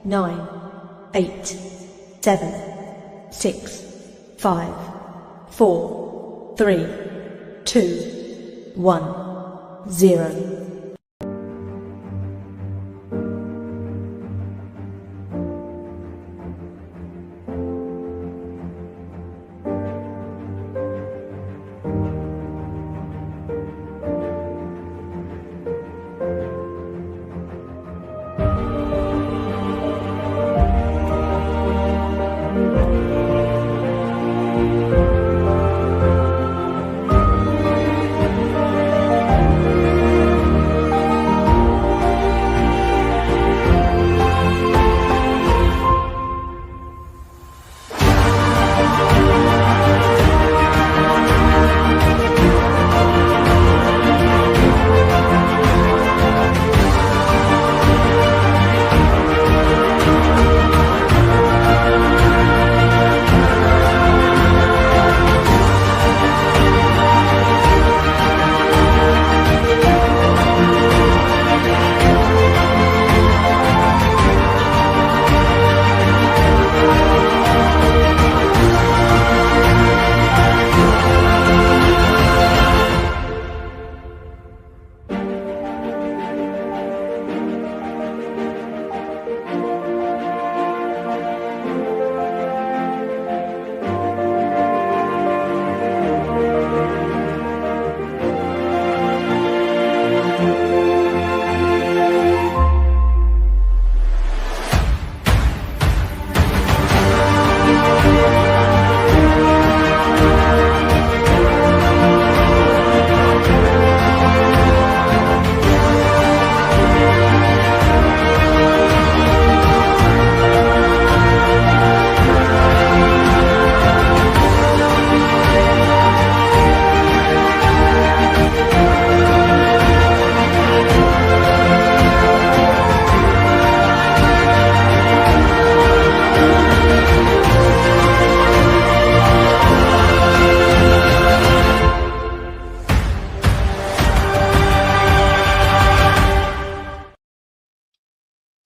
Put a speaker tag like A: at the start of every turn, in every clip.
A: 9, 8, 7, 6, 5, 4, 3, 2, 1, 0.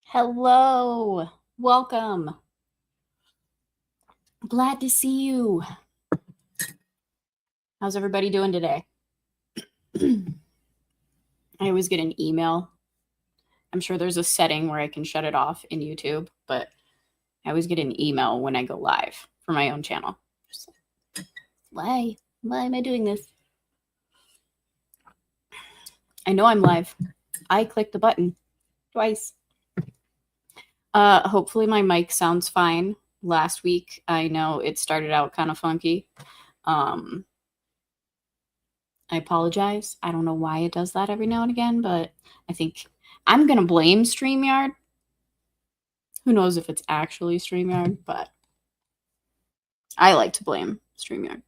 B: Hello, welcome. Glad to see you. How's everybody doing today? I always get an email. I'm sure there's a setting where I can shut it off in YouTube, but I always get an email when I go live for my own channel. Just like, why am I doing this? I know I'm live. I clicked the button twice. Hopefully my mic sounds fine. Last week, I know it started out kind of funky. I apologize. I don't know why it does that every now and again, but I think I'm going to blame StreamYard. Who knows if it's actually StreamYard, but I like to blame StreamYard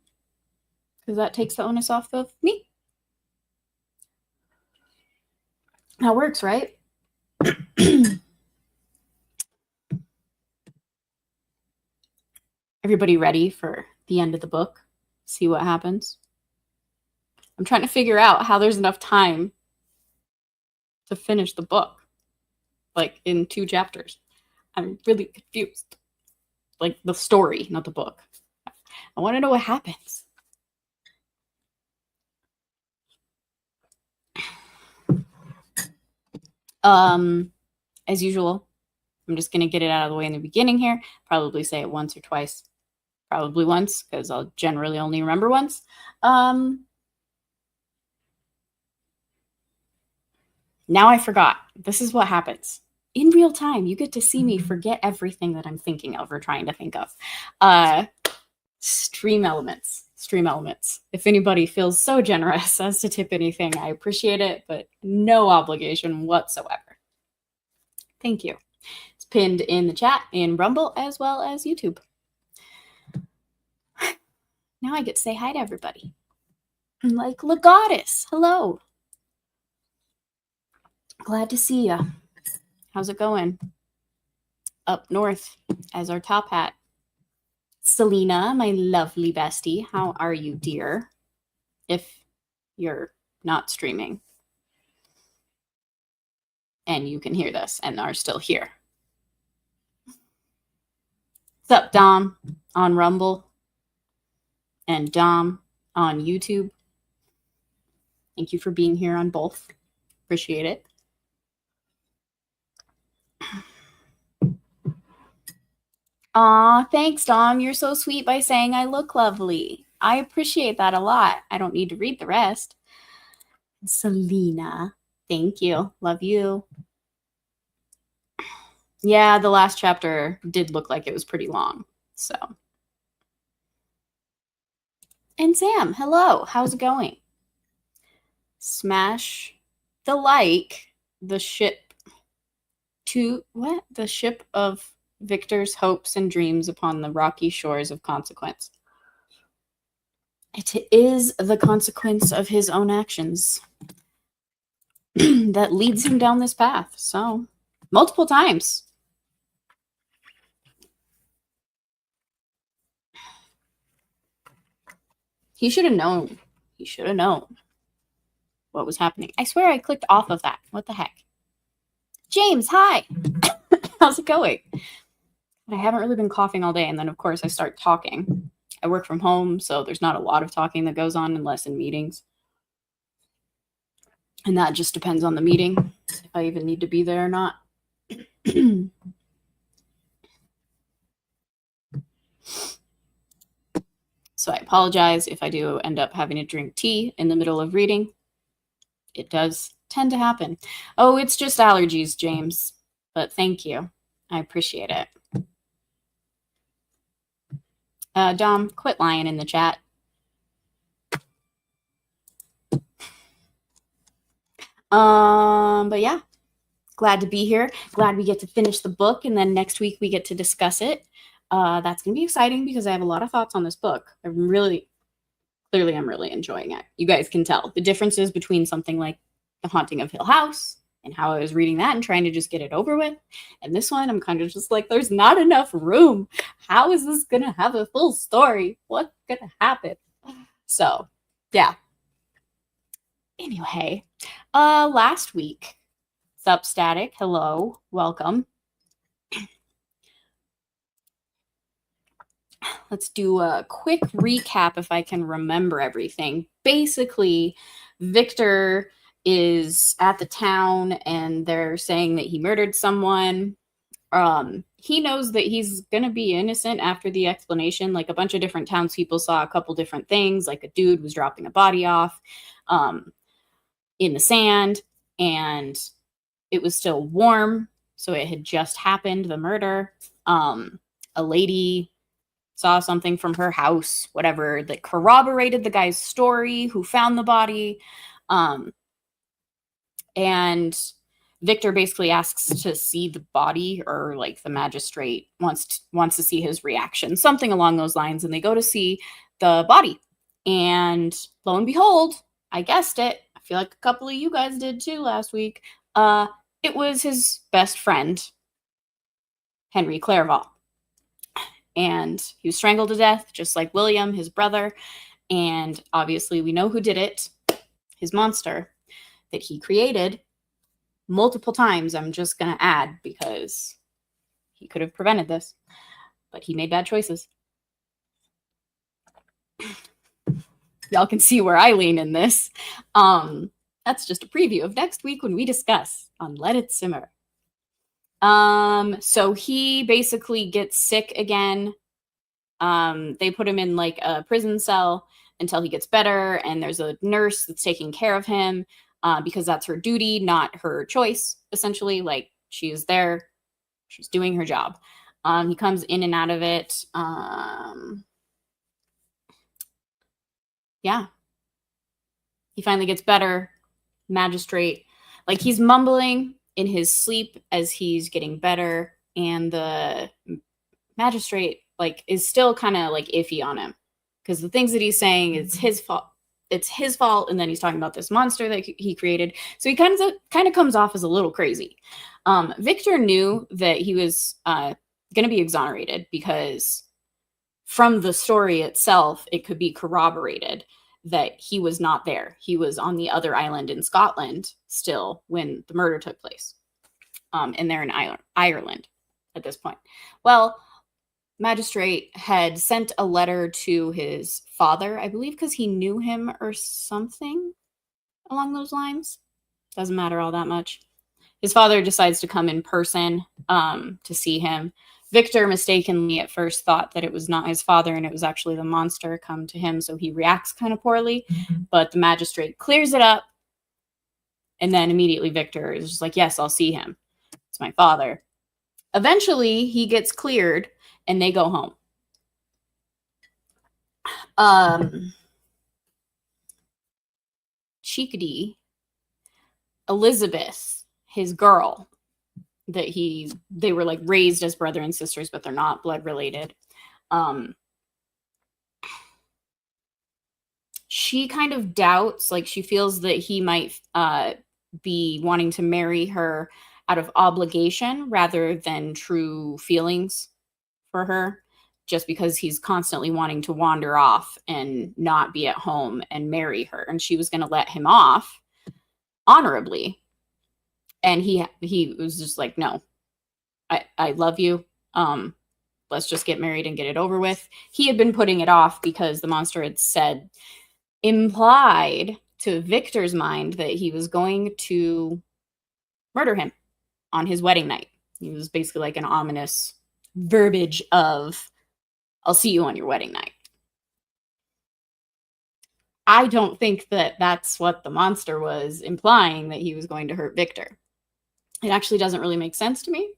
B: because that takes the onus off of me. That works, right? Everybody ready for the end of the book? See what happens? I'm trying to figure out how there's enough time to finish the book, like in 2 chapters. I'm really confused. Like the story, not the book. I want to know what happens. As usual, I'm just going to get it out of the way in the beginning here. Probably say it once or twice. Probably once, because I'll generally only remember once. Now I forgot. This is what happens. In real time, you get to see me forget everything that I'm thinking of or trying to think of. Stream elements. If anybody feels so generous as to tip anything, I appreciate it, but no obligation whatsoever. Thank you. It's pinned in the chat in Rumble as well as YouTube. Now I get to say hi to everybody. I'm like, Legatus, hello. Glad to see ya. How's it going? Up north as our top hat. Selena, my lovely bestie, how are you, dear? If you're not streaming and you can hear this and are still here. What's up, Dom on Rumble and Dom on YouTube? Thank you for being here on both. Appreciate it. Aw, thanks, Dom. You're so sweet by saying I look lovely. I appreciate that a lot. I don't need to read the rest. Selena, thank you. Love you. Yeah, the last chapter did look like it was pretty long. So. And Sam, hello. How's it going? Smash the like, the ship to what? The ship of Victor's hopes and dreams upon the rocky shores of consequence. It is the consequence of his own actions that leads him down this path. So, multiple times. He should have known. He should have known what was happening. I swear I clicked off of that. What the heck? James, hi. How's it going? I haven't really been coughing all day, and then, of course, I start talking. I work from home, so there's not a lot of talking that goes on unless in meetings. And that just depends on the meeting, if I even need to be there or not. So I apologize if I do end up having to drink tea in the middle of reading. It does tend to happen. Oh, it's just allergies, James. But thank you. I appreciate it. Dom, quit lying in the chat. But yeah, glad to be here. Glad we get to finish the book, and then next week we get to discuss it. That's going to be exciting because I have a lot of thoughts on this book. I'm really enjoying it. You guys can tell the differences between something like The Haunting of Hill House and how I was reading that and trying to just get it over with. And this one, I'm kind of just like, there's not enough room. How is this going to have a full story? What's going to happen? So, yeah. Anyway, last week, Sup Static, hello, welcome. Let's do a quick recap if I can remember everything. Basically, Victor is at the town and they're saying that he murdered someone. He knows that he's going to be innocent after the explanation. Like a bunch of different townspeople saw a couple different things. Like a dude was dropping a body off in the sand and it was still warm. So it had just happened, the murder. A lady saw something from her house, whatever, that corroborated the guy's story, who found the body. And Victor basically asks to see the body, or like the magistrate wants to see his reaction, something along those lines. And they go to see the body. And lo and behold, I guessed it. I feel like a couple of you guys did too last week. It was his best friend, Henry Clairvaux. And he was strangled to death, just like William, his brother. And obviously we know who did it. His monster that he created multiple times. I'm just going to add because he could have prevented this. But he made bad choices. Y'all can see where I lean in this. That's just a preview of next week when we discuss on Let It Simmer. So he basically gets sick again. They put him in like a prison cell until he gets better, and there's a nurse that's taking care of him, because that's her duty, not her choice, essentially. Like, she is there, she's doing her job. He comes in and out of it. Yeah. He finally gets better. Magistrate, like, he's mumbling in his sleep as he's getting better, and the magistrate like is still kind of like iffy on him because the things that he's saying, it's his fault, and then he's talking about this monster that he created, so he kind of comes off as a little crazy. Victor knew that he was going to be exonerated because from the story itself it could be corroborated that he was not there. He was on the other island in Scotland still when the murder took place. And they're in Ireland at this point. Well, magistrate had sent a letter to his father, I believe because he knew him or something along those lines. Doesn't matter all that much. His father decides to come in person to see him. Victor mistakenly at first thought that it was not his father and it was actually the monster come to him, so he reacts kind of poorly. But the magistrate clears it up, and then immediately Victor is just like, yes, I'll see him. It's my father. Eventually, he gets cleared, and they go home. Chickadee, Elizabeth, his girl, that they were like raised as brother and sisters, but they're not blood related. She kind of doubts, like she feels that he might be wanting to marry her out of obligation rather than true feelings for her, just because he's constantly wanting to wander off and not be at home and marry her. And she was going to let him off honorably. And he was just like, no, I love you. Let's just get married and get it over with. He had been putting it off because the monster had said, implied to Victor's mind, that he was going to murder him on his wedding night. He was basically like an ominous verbiage of, I'll see you on your wedding night. I don't think that that's what the monster was implying, that he was going to hurt Victor. It actually doesn't really make sense to me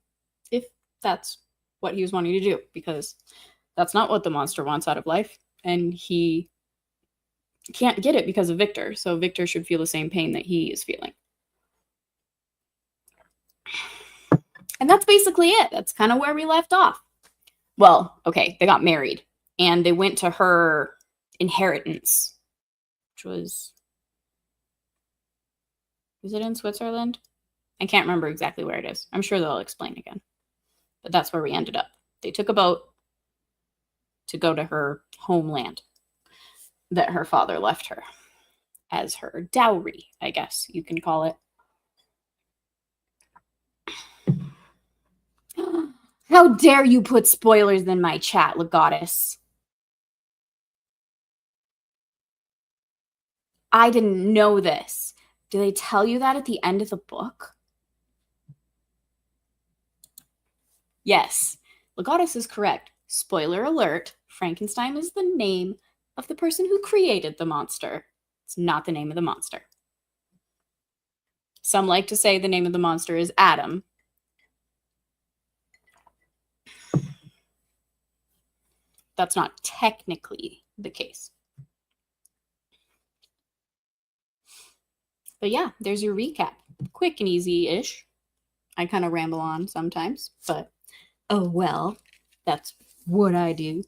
B: if that's what he was wanting to do, because that's not what the monster wants out of life. And he can't get it because of Victor. So Victor should feel the same pain that he is feeling. And that's basically it. That's kind of where we left off. Well, okay, they got married and they went to her inheritance, which was it in Switzerland? I can't remember exactly where it is. I'm sure they'll explain again. But that's where we ended up. They took a boat to go to her homeland that her father left her as her dowry, I guess you can call it. How dare you put spoilers in my chat, Legatus? I didn't know this. Do they tell you that at the end of the book? Yes, Legatus is correct. Spoiler alert, Frankenstein is the name of the person who created the monster. It's not the name of the monster. Some like to say the name of the monster is Adam. That's not technically the case. But yeah, there's your recap. Quick and easy-ish. I kind of ramble on sometimes, but oh well, that's what I do.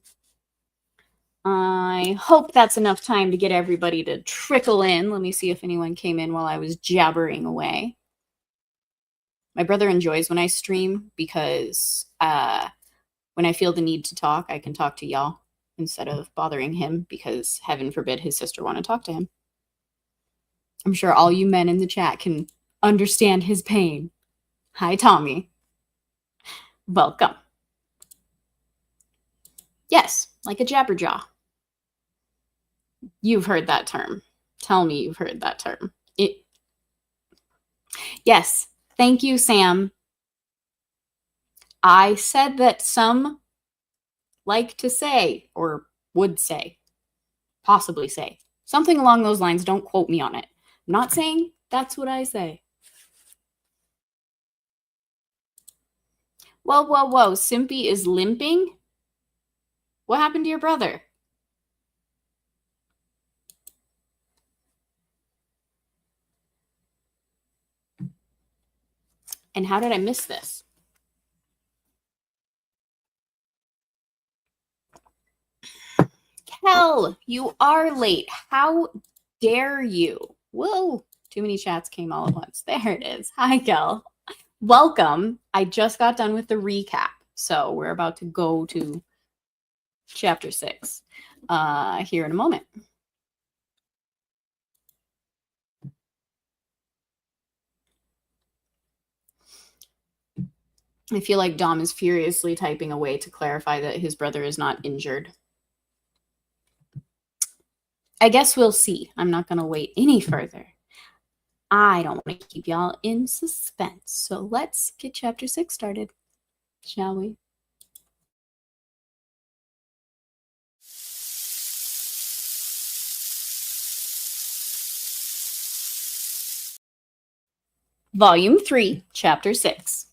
B: I hope that's enough time to get everybody to trickle in. Let me see if anyone came in while I was jabbering away. My brother enjoys when I stream because when I feel the need to talk, I can talk to y'all instead of bothering him, because heaven forbid his sister want to talk to him. I'm sure all you men in the chat can understand his pain. Hi, Tommy. Welcome. Yes, like a jabberjaw. You've heard that term. Tell me you've heard that term. Yes, thank you, Sam. I said that some like to say, or would say, possibly say, something along those lines. Don't quote me on it. I'm not saying that's what I say. Whoa, whoa, whoa. Simpy is limping? What happened to your brother? And how did I miss this? Kel, you are late. How dare you? Whoa, too many chats came all at once. There it is. Hi, Kel. Welcome. I just got done with the recap, so we're about to go to chapter 6 here in a moment. I feel like Dom is furiously typing away to clarify that his brother is not injured. I guess we'll see. I'm not going to wait any further. I don't want to keep y'all in suspense. So let's get chapter 6 started, shall we? Volume 3, Chapter 6.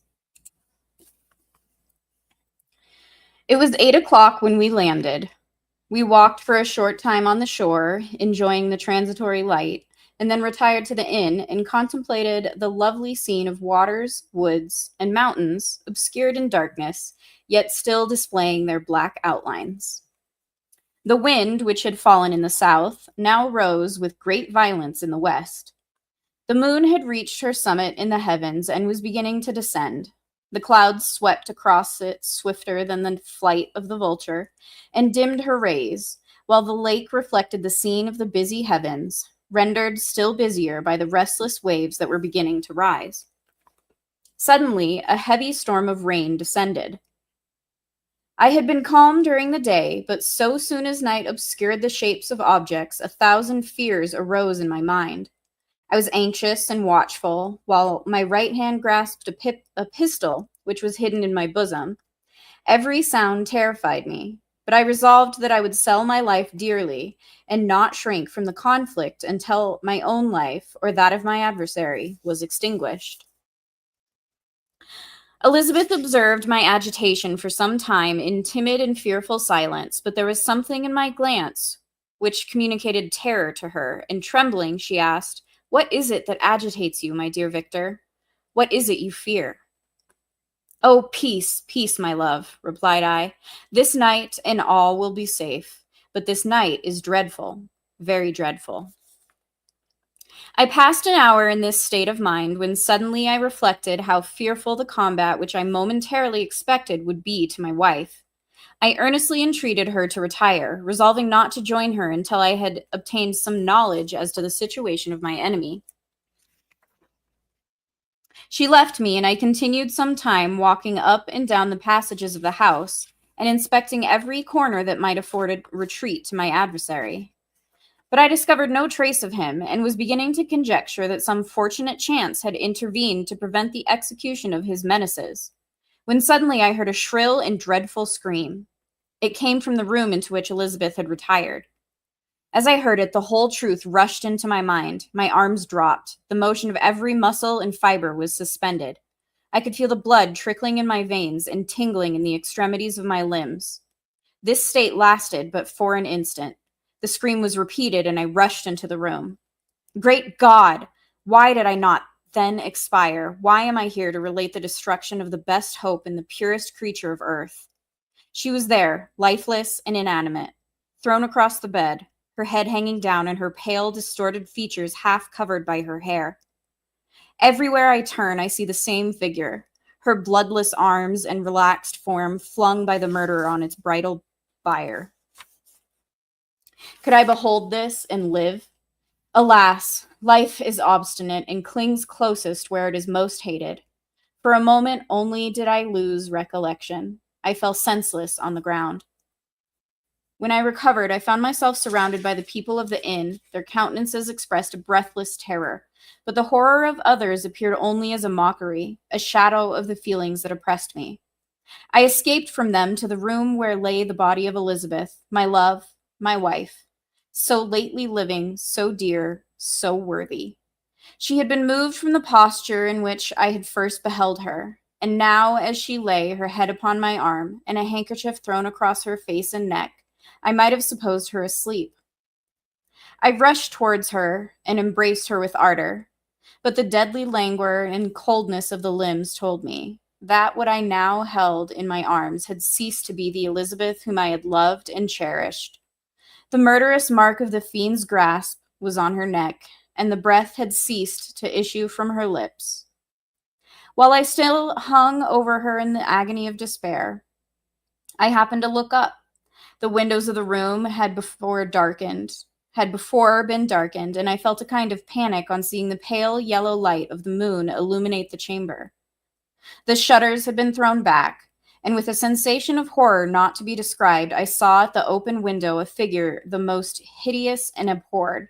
B: It was 8 o'clock when we landed. We walked for a short time on the shore, enjoying the transitory light, and then retired to the inn and contemplated the lovely scene of waters, woods, and mountains, obscured in darkness, yet still displaying their black outlines. The wind, which had fallen in the south, now rose with great violence in the west. The moon had reached her summit in the heavens and was beginning to descend. The clouds swept across it swifter than the flight of the vulture and dimmed her rays, while the lake reflected the scene of the busy heavens, rendered still busier by the restless waves that were beginning to rise. Suddenly, a heavy storm of rain descended. I had been calm during the day, but so soon as night obscured the shapes of objects, 1,000 fears arose in my mind. I was anxious and watchful, while my right hand grasped a pistol, which was hidden in my bosom. Every sound terrified me, but I resolved that I would sell my life dearly and not shrink from the conflict until my own life, or that of my adversary, was extinguished. Elizabeth observed my agitation for some time in timid and fearful silence, but there was something in my glance which communicated terror to her, and trembling, she asked, "What is it that agitates you, my dear Victor? What is it you fear?" "Oh, peace, peace, my love," replied I. "This night and all will be safe, but this night is dreadful, very dreadful." I passed an hour in this state of mind when suddenly I reflected how fearful the combat which I momentarily expected would be to my wife. I earnestly entreated her to retire, resolving not to join her until I had obtained some knowledge as to the situation of my enemy. She left me, and I continued some time walking up and down the passages of the house and inspecting every corner that might afford a retreat to my adversary. But I discovered no trace of him, and was beginning to conjecture that some fortunate chance had intervened to prevent the execution of his menaces, when suddenly I heard a shrill and dreadful scream. It came from the room into which Elizabeth had retired. As I heard it, the whole truth rushed into my mind. My arms dropped. The motion of every muscle and fiber was suspended. I could feel the blood trickling in my veins and tingling in the extremities of my limbs. This state lasted but for an instant. The scream was repeated, and I rushed into the room. Great God! Why did I not then expire? Why am I here to relate the destruction of the best hope and the purest creature of earth? She was there, lifeless and inanimate, thrown across the bed, her head hanging down and her pale, distorted features half covered by her hair. Everywhere I turn, I see the same figure, her bloodless arms and relaxed form flung by the murderer on its bridal bier. Could I behold this and live? Alas, life is obstinate and clings closest where it is most hated. For a moment only did I lose recollection. I fell senseless on the ground. When I recovered, I found myself surrounded by the people of the inn. Their countenances expressed a breathless terror, but the horror of others appeared only as a mockery, a shadow of the feelings that oppressed me. I escaped from them to the room where lay the body of Elizabeth, my love, my wife, so lately living, so dear, so worthy. She had been moved from the posture in which I had first beheld her, and now, as she lay, her head upon my arm, and a handkerchief thrown across her face and neck, I might have supposed her asleep. I rushed towards her and embraced her with ardor, but the deadly languor and coldness of the limbs told me that what I now held in my arms had ceased to be the Elizabeth whom I had loved and cherished. The murderous mark of the fiend's grasp was on her neck, and the breath had ceased to issue from her lips. While I still hung over her in the agony of despair, I happened to look up. The windows of the room had before been darkened, and I felt a kind of panic on seeing the pale yellow light of the moon illuminate the chamber. The shutters had been thrown back, and with a sensation of horror not to be described, I saw at the open window a figure the most hideous and abhorred.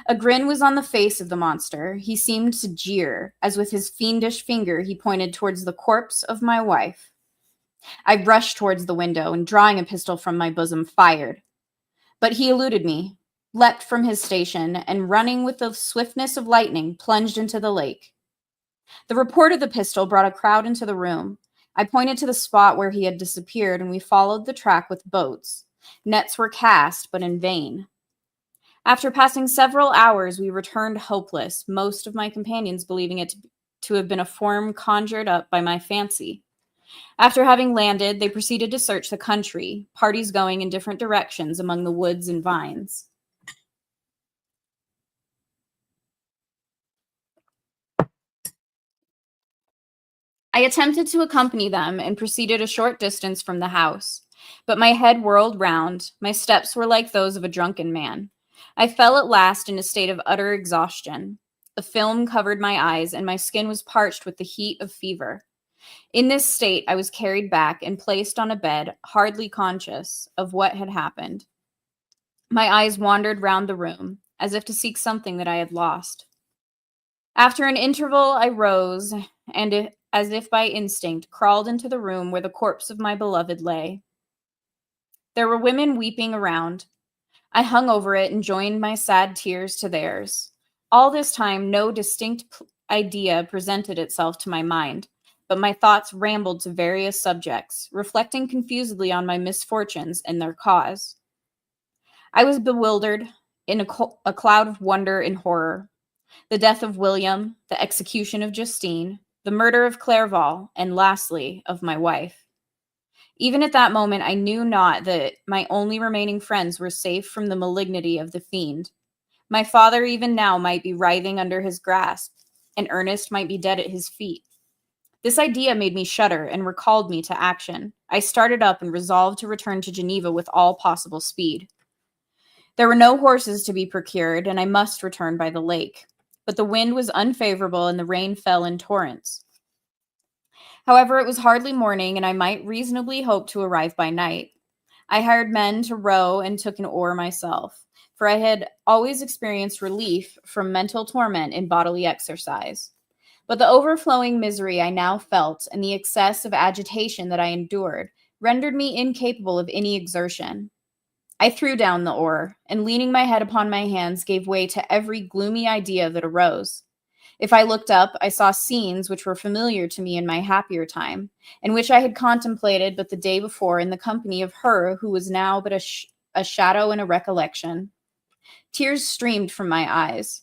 B: A grin was on the face of the monster. He seemed to jeer, as with his fiendish finger he pointed towards the corpse of my wife. I rushed towards the window and, drawing a pistol from my bosom, fired. But he eluded me, leapt from his station, and running with the swiftness of lightning, plunged into the lake. The report of the pistol brought a crowd into the room. I pointed to the spot where he had disappeared, and we followed the track with boats. Nets were cast, but in vain. After passing several hours, we returned hopeless, most of my companions believing it to have been a form conjured up by my fancy. After having landed, they proceeded to search the country, parties going in different directions among the woods and vines. I attempted to accompany them and proceeded a short distance from the house, but my head whirled round, my steps were like those of a drunken man. I fell at last in a state of utter exhaustion. A film covered my eyes, and my skin was parched with the heat of fever. In this state, I was carried back and placed on a bed, hardly conscious of what had happened. My eyes wandered round the room, as if to seek something that I had lost. After an interval, I rose, and as if by instinct, crawled into the room where the corpse of my beloved lay. There were women weeping around. I hung over it and joined my sad tears to theirs. All this time, no distinct idea presented itself to my mind, but my thoughts rambled to various subjects, reflecting confusedly on my misfortunes and their cause. I was bewildered in a cloud of wonder and horror. The death of William, the execution of Justine, the murder of Clerval, and lastly, of my wife. Even at that moment, I knew not that my only remaining friends were safe from the malignity of the fiend. My father even now might be writhing under his grasp, and Ernest might be dead at his feet. This idea made me shudder and recalled me to action. I started up and resolved to return to Geneva with all possible speed. There were no horses to be procured, and I must return by the lake. But the wind was unfavorable and the rain fell in torrents. However, it was hardly morning, and I might reasonably hope to arrive by night. I hired men to row and took an oar myself, for I had always experienced relief from mental torment in bodily exercise. But the overflowing misery I now felt and the excess of agitation that I endured rendered me incapable of any exertion. I threw down the oar, and leaning my head upon my hands, gave way to every gloomy idea that arose. If I looked up, I saw scenes which were familiar to me in my happier time, and which I had contemplated but the day before in the company of her who was now but a shadow and a recollection. Tears streamed from my eyes.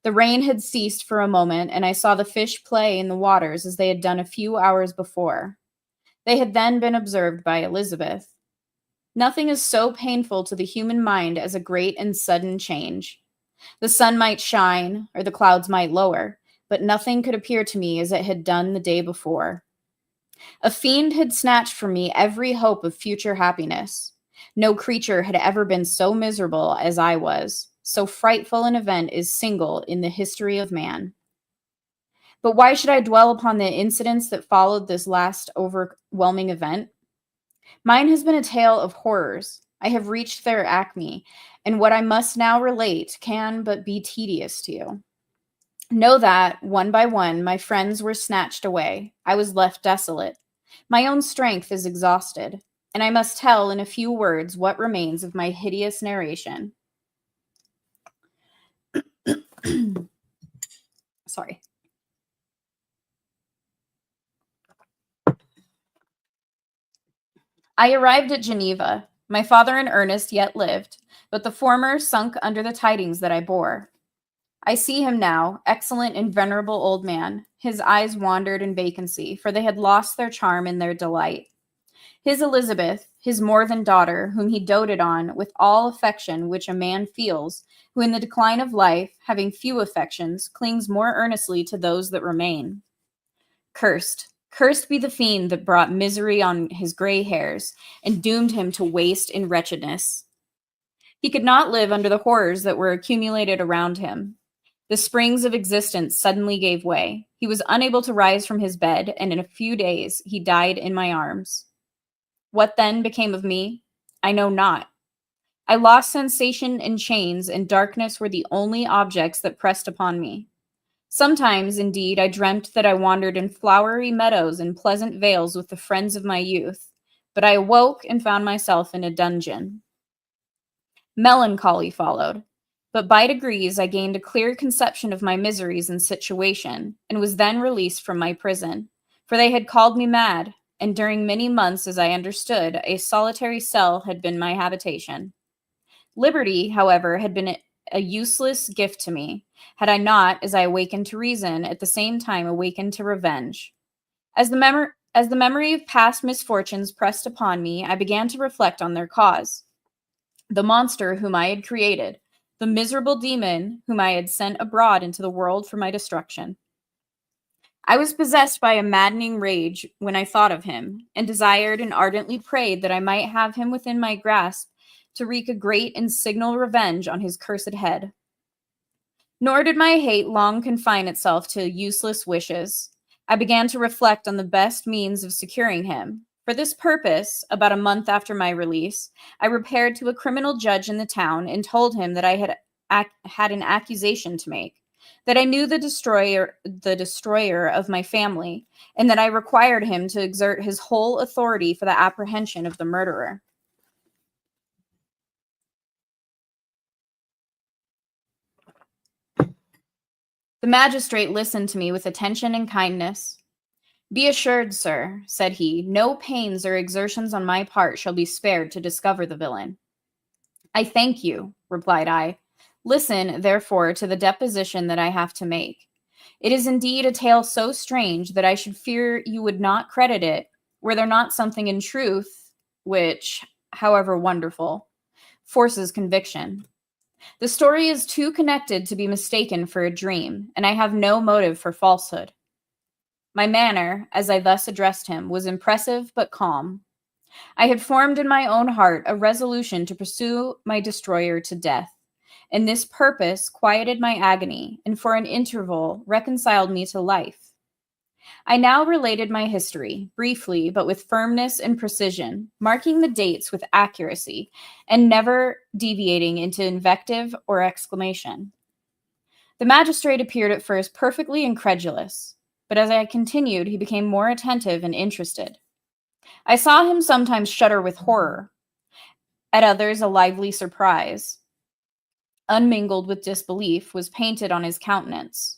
B: The rain had ceased for a moment, and I saw the fish play in the waters as they had done a few hours before. They had then been observed by Elizabeth. Nothing is so painful to the human mind as a great and sudden change. The sun might shine, or the clouds might lower, but nothing could appear to me as it had done the day before. A fiend had snatched from me every hope of future happiness. No creature had ever been so miserable as I was. So frightful an event is single in the history of man. But why should I dwell upon the incidents that followed this last overwhelming event? Mine has been a tale of horrors. I have reached their acme, and what I must now relate can but be tedious to you. Know that, one by one, my friends were snatched away. I was left desolate. My own strength is exhausted, and I must tell in a few words what remains of my hideous narration. Sorry. I arrived at Geneva. My father and Ernest yet lived, but the former sunk under the tidings that I bore. I see him now, excellent and venerable old man. His eyes wandered in vacancy, for they had lost their charm and their delight. His Elizabeth, his more than daughter, whom he doted on with all affection which a man feels, who in the decline of life, having few affections, clings more earnestly to those that remain. Cursed be the fiend that brought misery on his gray hairs and doomed him to waste in wretchedness. He could not live under the horrors that were accumulated around him. The springs of existence suddenly gave way. He was unable to rise from his bed, and in a few days he died in my arms. What then became of me? I know not. I lost sensation in chains, and darkness were the only objects that pressed upon me. Sometimes, indeed, I dreamt that I wandered in flowery meadows and pleasant vales with the friends of my youth, but I awoke and found myself in a dungeon. Melancholy followed, but by degrees I gained a clear conception of my miseries and situation, and was then released from my prison, for they had called me mad, and during many months, as I understood, a solitary cell had been my habitation. Liberty, however, had been a useless gift to me, had I not, as I awakened to reason, at the same time awakened to revenge. As the memory of past misfortunes pressed upon me, I began to reflect on their cause. The monster whom I had created, the miserable demon whom I had sent abroad into the world for my destruction. I was possessed by a maddening rage when I thought of him, and desired and ardently prayed that I might have him within my grasp to wreak a great and signal revenge on his cursed head. Nor did my hate long confine itself to useless wishes. I began to reflect on the best means of securing him. For this purpose, about a month after my release, I repaired to a criminal judge in the town and told him that I had an accusation to make, that I knew the destroyer of my family, and that I required him to exert his whole authority for the apprehension of the murderer. The magistrate listened to me with attention and kindness. "Be assured, sir," said he, "no pains or exertions on my part shall be spared to discover the villain." "I thank you," replied I. "Listen, therefore, to the deposition that I have to make. It is indeed a tale so strange that I should fear you would not credit it, were there not something in truth which, however wonderful, forces conviction. The story is too connected to be mistaken for a dream, and I have no motive for falsehood." My manner, as I thus addressed him, was impressive but calm. I had formed in my own heart a resolution to pursue my destroyer to death, and this purpose quieted my agony, and for an interval reconciled me to life. I now related my history, briefly but with firmness and precision, marking the dates with accuracy, and never deviating into invective or exclamation. The magistrate appeared at first perfectly incredulous, but as I continued, he became more attentive and interested. I saw him sometimes shudder with horror, at others a lively surprise, unmingled with disbelief, was painted on his countenance.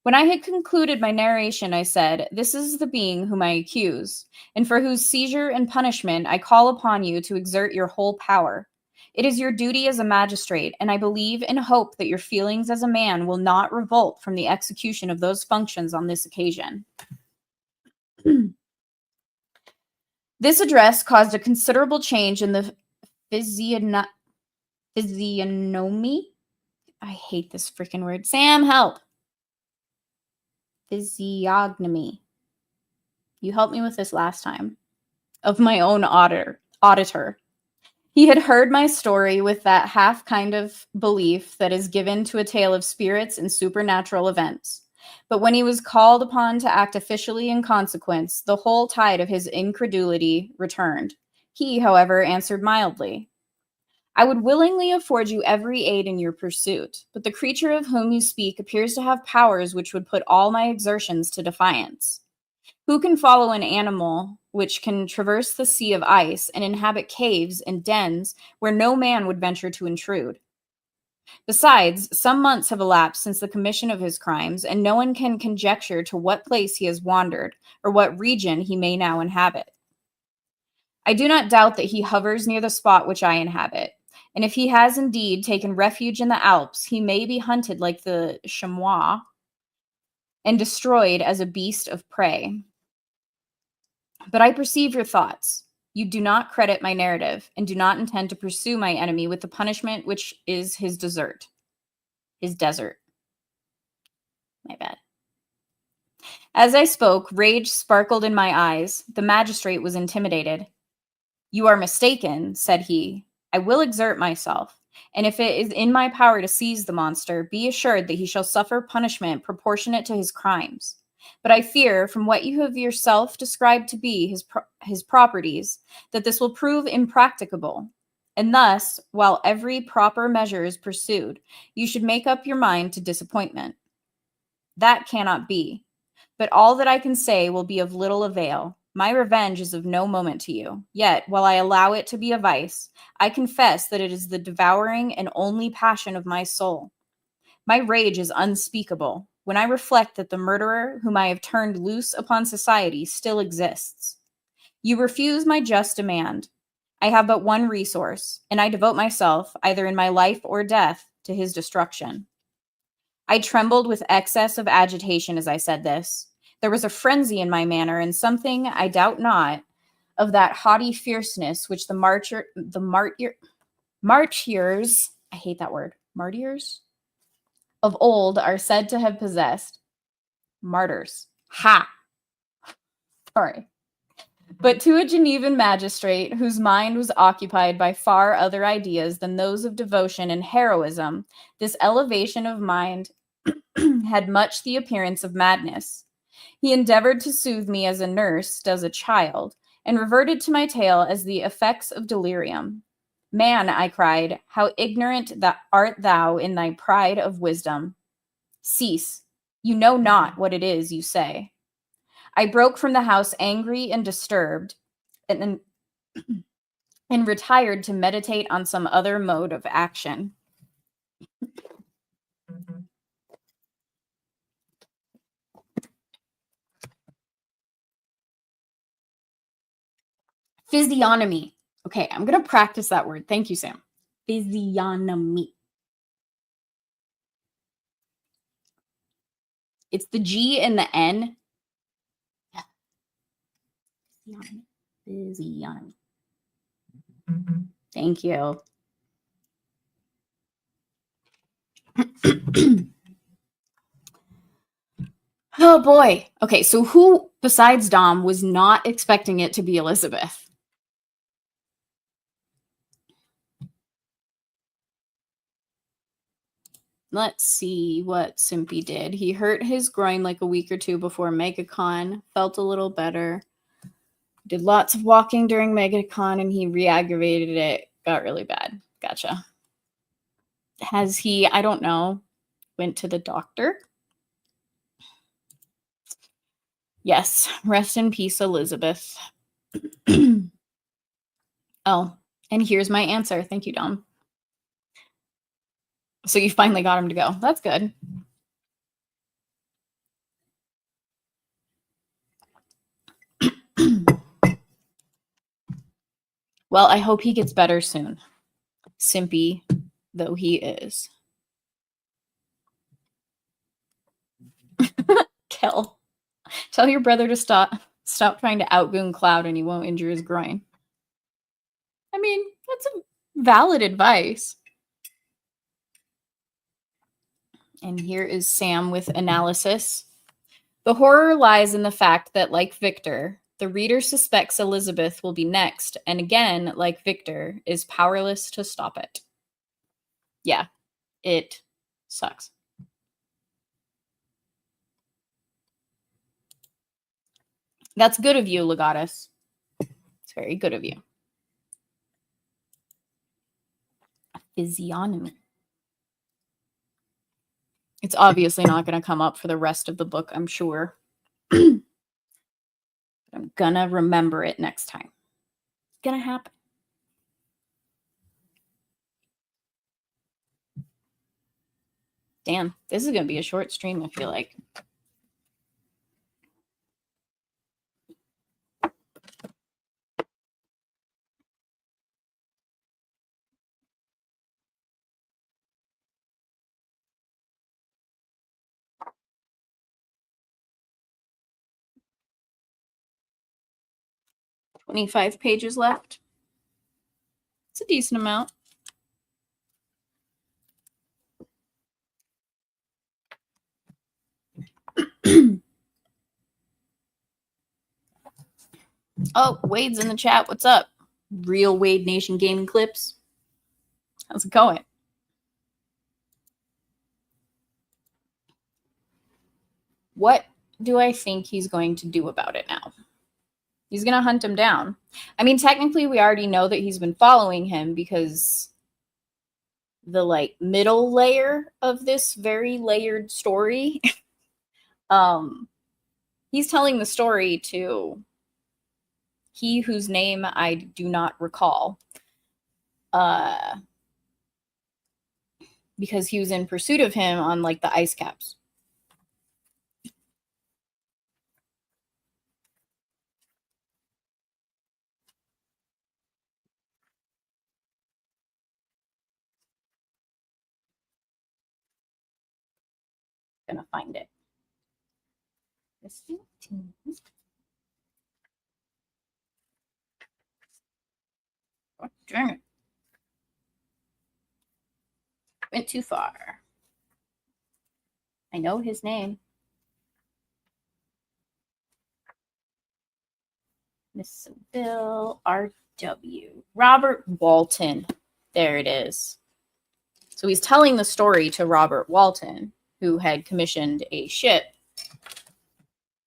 B: When I had concluded my narration, I said, "This is the being whom I accuse, and for whose seizure and punishment I call upon you to exert your whole power. It is your duty as a magistrate, and I believe and hope that your feelings as a man will not revolt from the execution of those functions on this occasion." This address caused a considerable change in the physiognomy. I hate this freaking word. Sam, help. Physiognomy. You helped me with this last time. Of my own auditor. He had heard my story with that half kind of belief that is given to a tale of spirits and supernatural events. But when he was called upon to act officially in consequence, the whole tide of his incredulity returned. He, however, answered mildly, "I would willingly afford you every aid in your pursuit, but the creature of whom you speak appears to have powers which would put all my exertions to defiance. Who can follow an animal which can traverse the sea of ice and inhabit caves and dens where no man would venture to intrude? Besides, some months have elapsed since the commission of his crimes, and no one can conjecture to what place he has wandered, or what region he may now inhabit. I do not doubt that he hovers near the spot which I inhabit, and if he has indeed taken refuge in the Alps, he may be hunted like the chamois and destroyed as a beast of prey. But I perceive your thoughts. You do not credit my narrative, and do not intend to pursue my enemy with the punishment which is his desert. His desert. My bad. As I spoke, rage sparkled in my eyes. The magistrate was intimidated. "You are mistaken," said he. "I will exert myself,
C: And if it is in my power to seize the monster, be assured that he shall suffer punishment proportionate to his crimes. But I fear, from what you have yourself described to be his properties, that this will prove impracticable. And thus, while every proper measure is pursued, you should make up your mind to disappointment. That cannot be. But all that I can say will be of little avail. My revenge is of no moment to you. Yet, while I allow it to be a vice, I confess that it is the devouring and only passion of my soul. My rage is unspeakable when I reflect that the murderer whom I have turned loose upon society still exists. You refuse my just demand. I have but one resource, and I devote myself, either in my life or death, to his destruction. I trembled with excess of agitation as I said this. There was a frenzy in my manner, and something, I doubt not, of that haughty fierceness which the martyrs, I hate that word, martyrs of old are said to have possessed. Martyrs. Ha! Sorry. But to a Genevan magistrate whose mind was occupied by far other ideas than those of devotion and heroism, this elevation of mind had much the appearance of madness. He endeavored to soothe me as a nurse does a child, and reverted to my tale as the effects of delirium. Man, I cried, how ignorant art thou in thy pride of wisdom. Cease. You know not what it is you say. I broke from the house angry and disturbed, and retired to meditate on some other mode of action. Physiognomy. Okay, I'm going to practice that word. Thank you, Sam. Physiognomy. It's the G and the N. Physiognomy. Thank you. Oh boy. Okay, so who besides Dom was not expecting it to be Elizabeth? Let's see what Simpy did. He hurt his groin like a week or two before MegaCon, felt a little better, did lots of walking during MegaCon, and he re-aggravated it, got really bad. Gotcha. Has he, I don't know, went to the doctor? Yes, rest in peace, Elizabeth. Oh, and here's my answer. Thank you, Dom. So you finally got him to go. That's good. Well, I hope he gets better soon. Simpy though he is. Kel, tell your brother to stop trying to outgoon Cloud and he won't injure his groin. I mean, that's a valid advice. And here is Sam with analysis. The horror lies in the fact that, like Victor, the reader suspects Elizabeth will be next, and again, like Victor, is powerless to stop it. Yeah, it sucks. That's good of you, Legatus. It's very good of you. Physiognomy. It's obviously not going to come up for the rest of the book, I'm sure. I'm gonna remember it next time. It's gonna happen. Damn, this is gonna be a short stream, I feel like. $25 pages left. It's a decent amount. Oh, Wade's in the chat. What's up? Real Wade Nation Gaming Clips. How's it going? What do I think he's going to do about it now? He's going to hunt him down. I mean, technically, we already know that he's been following him because the like middle layer of this very layered story, he's telling the story to he whose name I do not recall, because he was in pursuit of him on like the ice caps. Gonna find it. Oh, dang it. Went too far. I know his name. Miss Bill R.W. Robert Walton. There it is. So he's telling the story to Robert Walton, who had commissioned a ship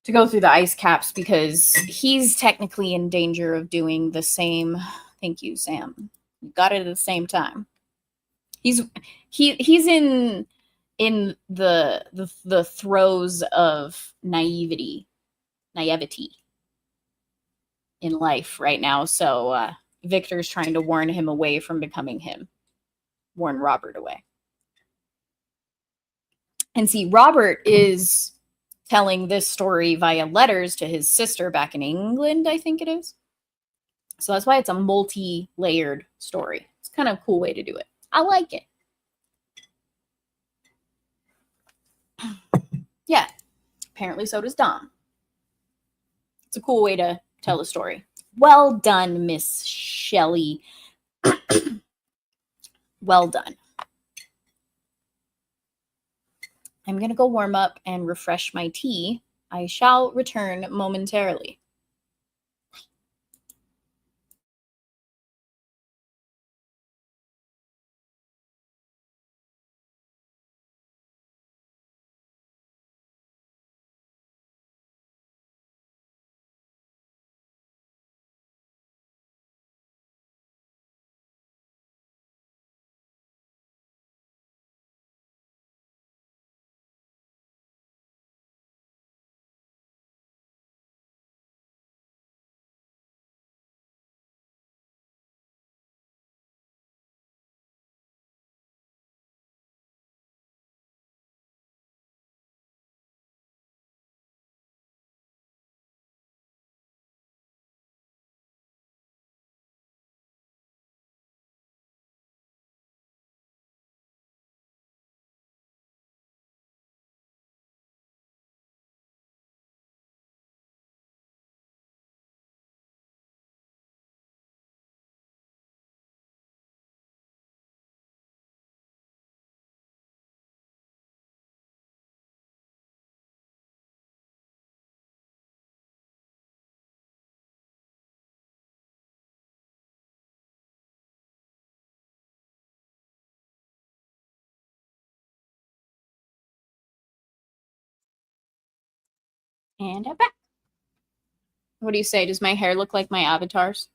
C: to go through the ice caps because he's technically in danger of doing the same. Thank you, Sam. You got it at the same time. He's in the throes of naivety in life right now. So Victor's trying to warn him away from becoming him. Warn Robert away. And see, Robert is telling this story via letters to his sister back in England, I think it is. So that's why it's a multi-layered story. It's kind of a cool way to do it. I like it. Yeah, apparently so does Dom. It's a cool way to tell the story. Well done, Miss Shelley. Well done. I'm going to go warm up and refresh my tea. I shall return momentarily. And I'm back. What do you say? Does my hair look like my avatar's?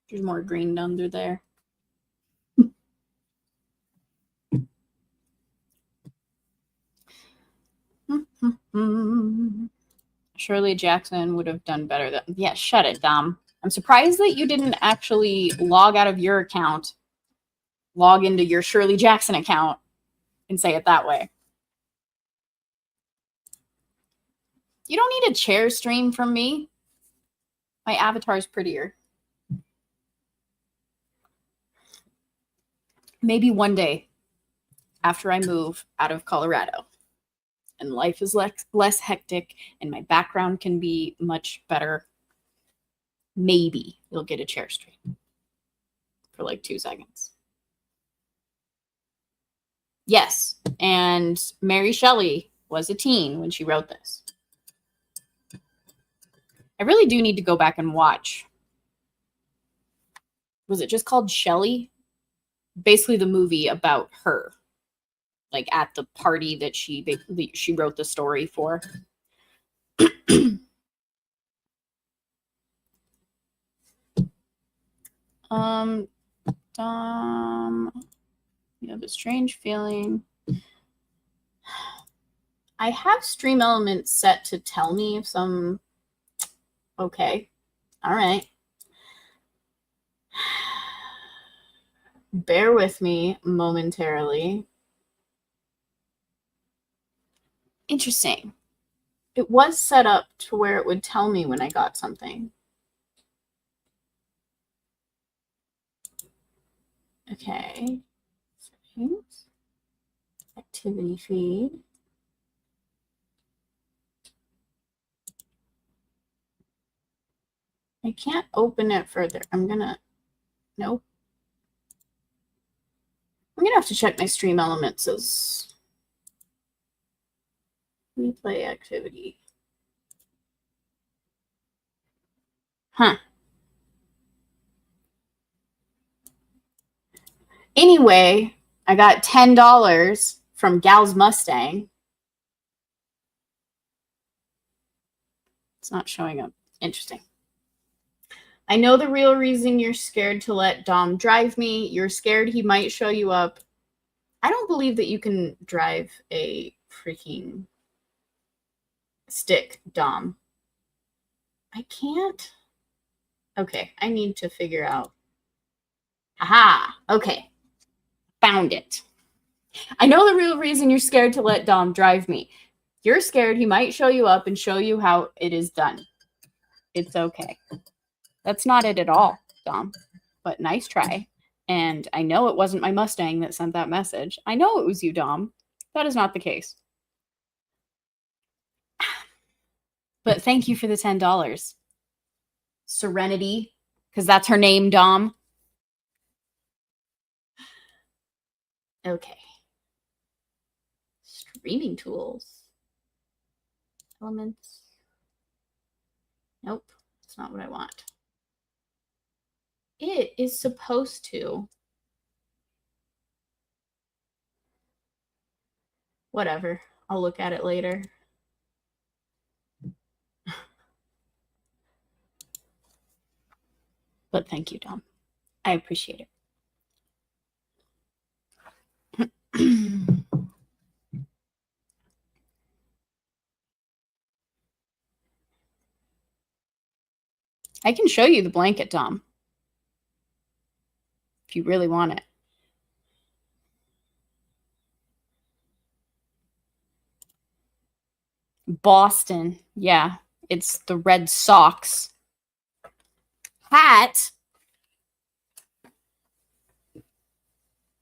C: There's more green under there. Shirley Jackson would have done better than. Yeah, shut it, Dom. I'm surprised that you didn't actually log out of your account, log into your Shirley Jackson account, and say it that way. You don't need a chair stream from me. My avatar's prettier. Maybe one day after I move out of Colorado and life is less hectic and my background can be much better, maybe you'll get a chair stream for like 2 seconds. Yes, and Mary Shelley was a teen when she wrote this.
B: I really do need to go back and watch. Was it just called Shelley? Basically the movie about her. Like at the party that she wrote the story for. You have a strange feeling. I have stream elements set to tell me if some. Okay. All right. Bear with me momentarily. Interesting. It was set up to where it would tell me when I got something. Okay. Settings. Activity feed. I can't open it further. Nope. I'm gonna have to check my stream elements as replay activity. Huh. Anyway, I got $10 from Gal's Mustang. It's not showing up. Interesting. I know the real reason you're scared to let Dom drive me. You're scared he might show you up. I don't believe that you can drive a freaking stick, Dom. I can't? Okay, I need to figure out. Aha, okay. Found it. I know the real reason you're scared to let Dom drive me. You're scared he might show you up and show you how it is done. It's okay. That's not it at all, Dom. But nice try. And I know it wasn't my Mustang that sent that message. I know it was you, Dom. That is not the case. But thank you for the $10. Serenity, because that's her name, Dom. Okay. Streaming tools. Elements. Nope, that's not what I want. It is supposed to. Whatever. I'll look at it later. But thank you, Dom. I appreciate it. I can show you the blanket, Dom. If you really want it. Boston. Yeah, it's the Red Sox. Hat.